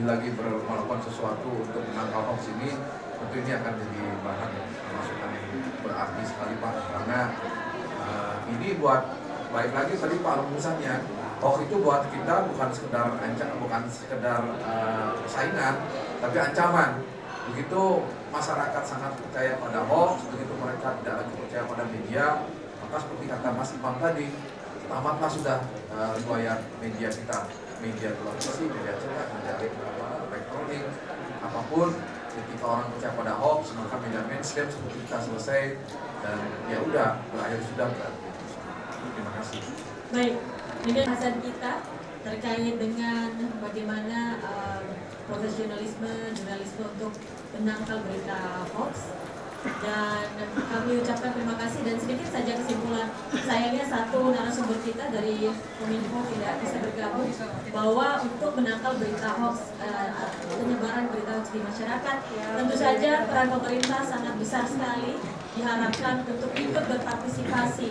lagi melakukan sesuatu untuk menangkal hoax ini, tentu ini akan jadi bahan masukan yang berarti sekali Pak, karena ini buat baik lagi tadi Pak rumusannya, hoax itu buat kita bukan sekedar saingan, tapi ancaman. Begitu masyarakat sangat percaya pada hoax, begitu mereka tidak lagi percaya pada media, maka seperti kata Mas Imam tadi, tamatlah sudah riwayat media kita, media televisi, media cetak, media elektronik, apapun. Ketika orang percaya pada hoax, maka media mainstream seperti kita selesai dan ya udah berakhir sudah berarti. Terima kasih. Baik, ini bahasan kita terkait dengan bagaimana profesionalisme jurnalisme untuk menangkal berita hoax, dan kami ucapkan terima kasih. Dan sedikit saja kesimpulan, sayangnya satu narasumber kita dari Kominfo tidak bisa bergabung, bahwa untuk menangkal berita hoax, penyebaran berita hoax di masyarakat, tentu saja peran pemerintah sangat besar sekali, diharapkan untuk ikut berpartisipasi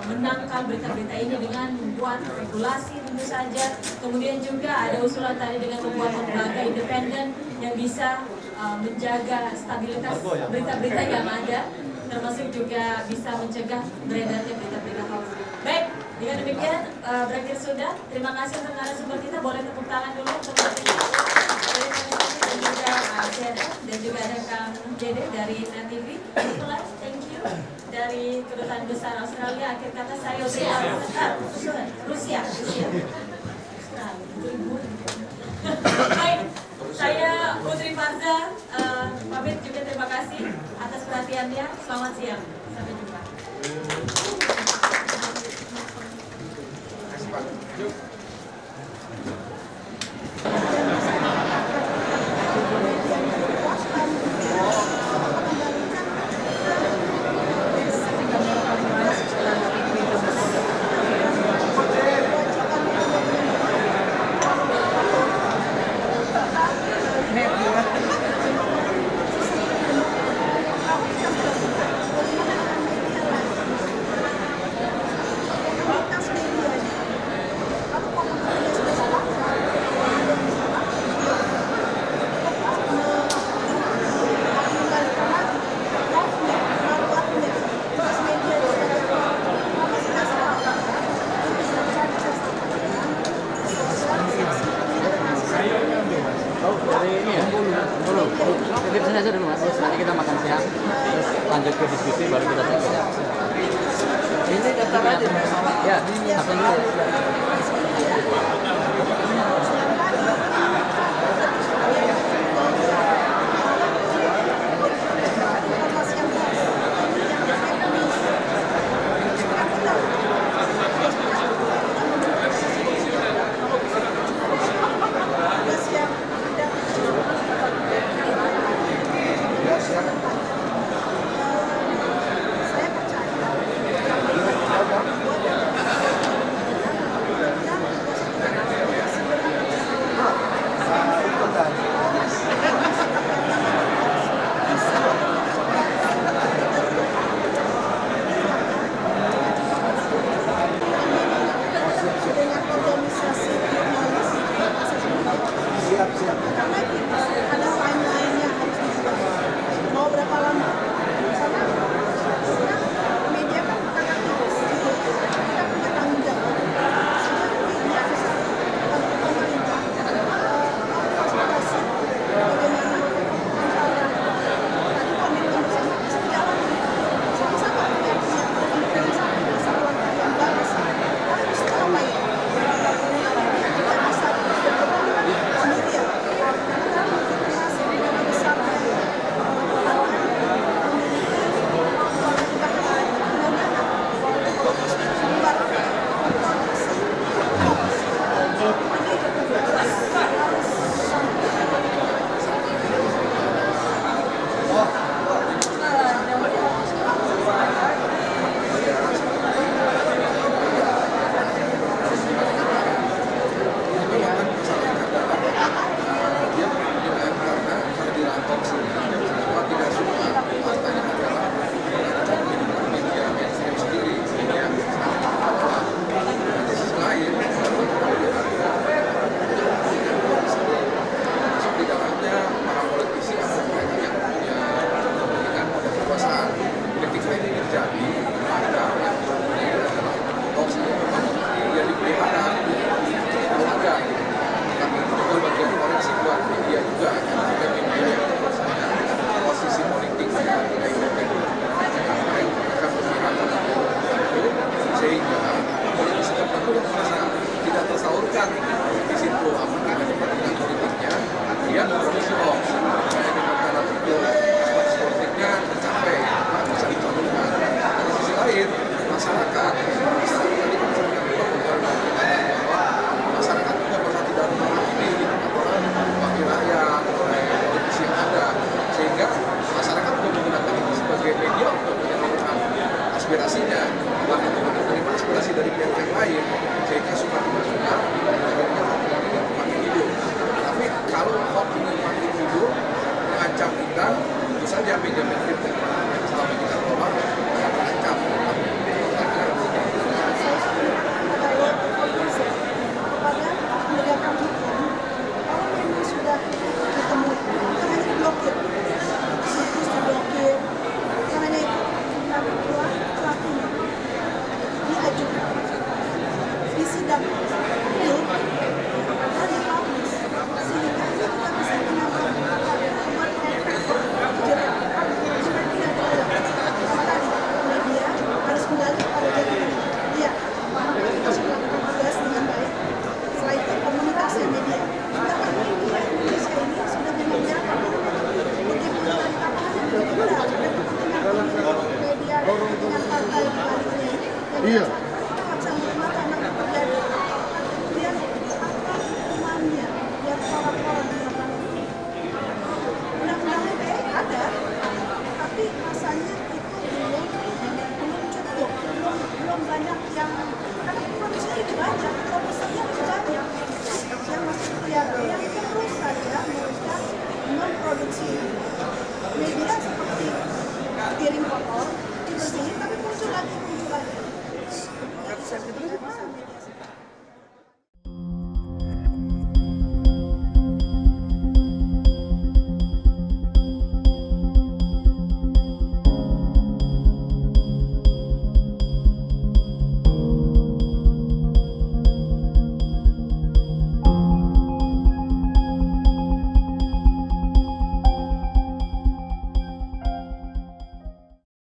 menangkal berita-berita ini dengan membuat regulasi tentu saja. Kemudian juga ada usulan tadi dengan membuat lembaga independen yang bisa menjaga stabilitas berita-berita yang ada, termasuk juga bisa mencegah beredarnya berita-berita hoax. Baik, dengan demikian berakhir sudah. Terima kasih untuk narasumber kita. Boleh tepuk tangan dulu untuk mereka. Dan juga CNN dan juga ada Kang Dede dari Net TV. Thank you. Dari Kedutaan Besar Australia, akhir kata saya Rusia. Baik, saya Putri Farza pamit juga, terima kasih atas perhatiannya. Selamat siang, sampai jumpa. Terima kasih Pak. lanjut ke diskusi baru kita selesai. Ini daftar aja. Ya, apa dulu ya? aspirasinya, bahkan menerima aspirasi dari pihak yang lain, sehingga suka-suka makin hidup. Tapi kalau hoax ini makin hidup, mengancam kita, tentu saja media kita selama kita kelola terancam. Iya.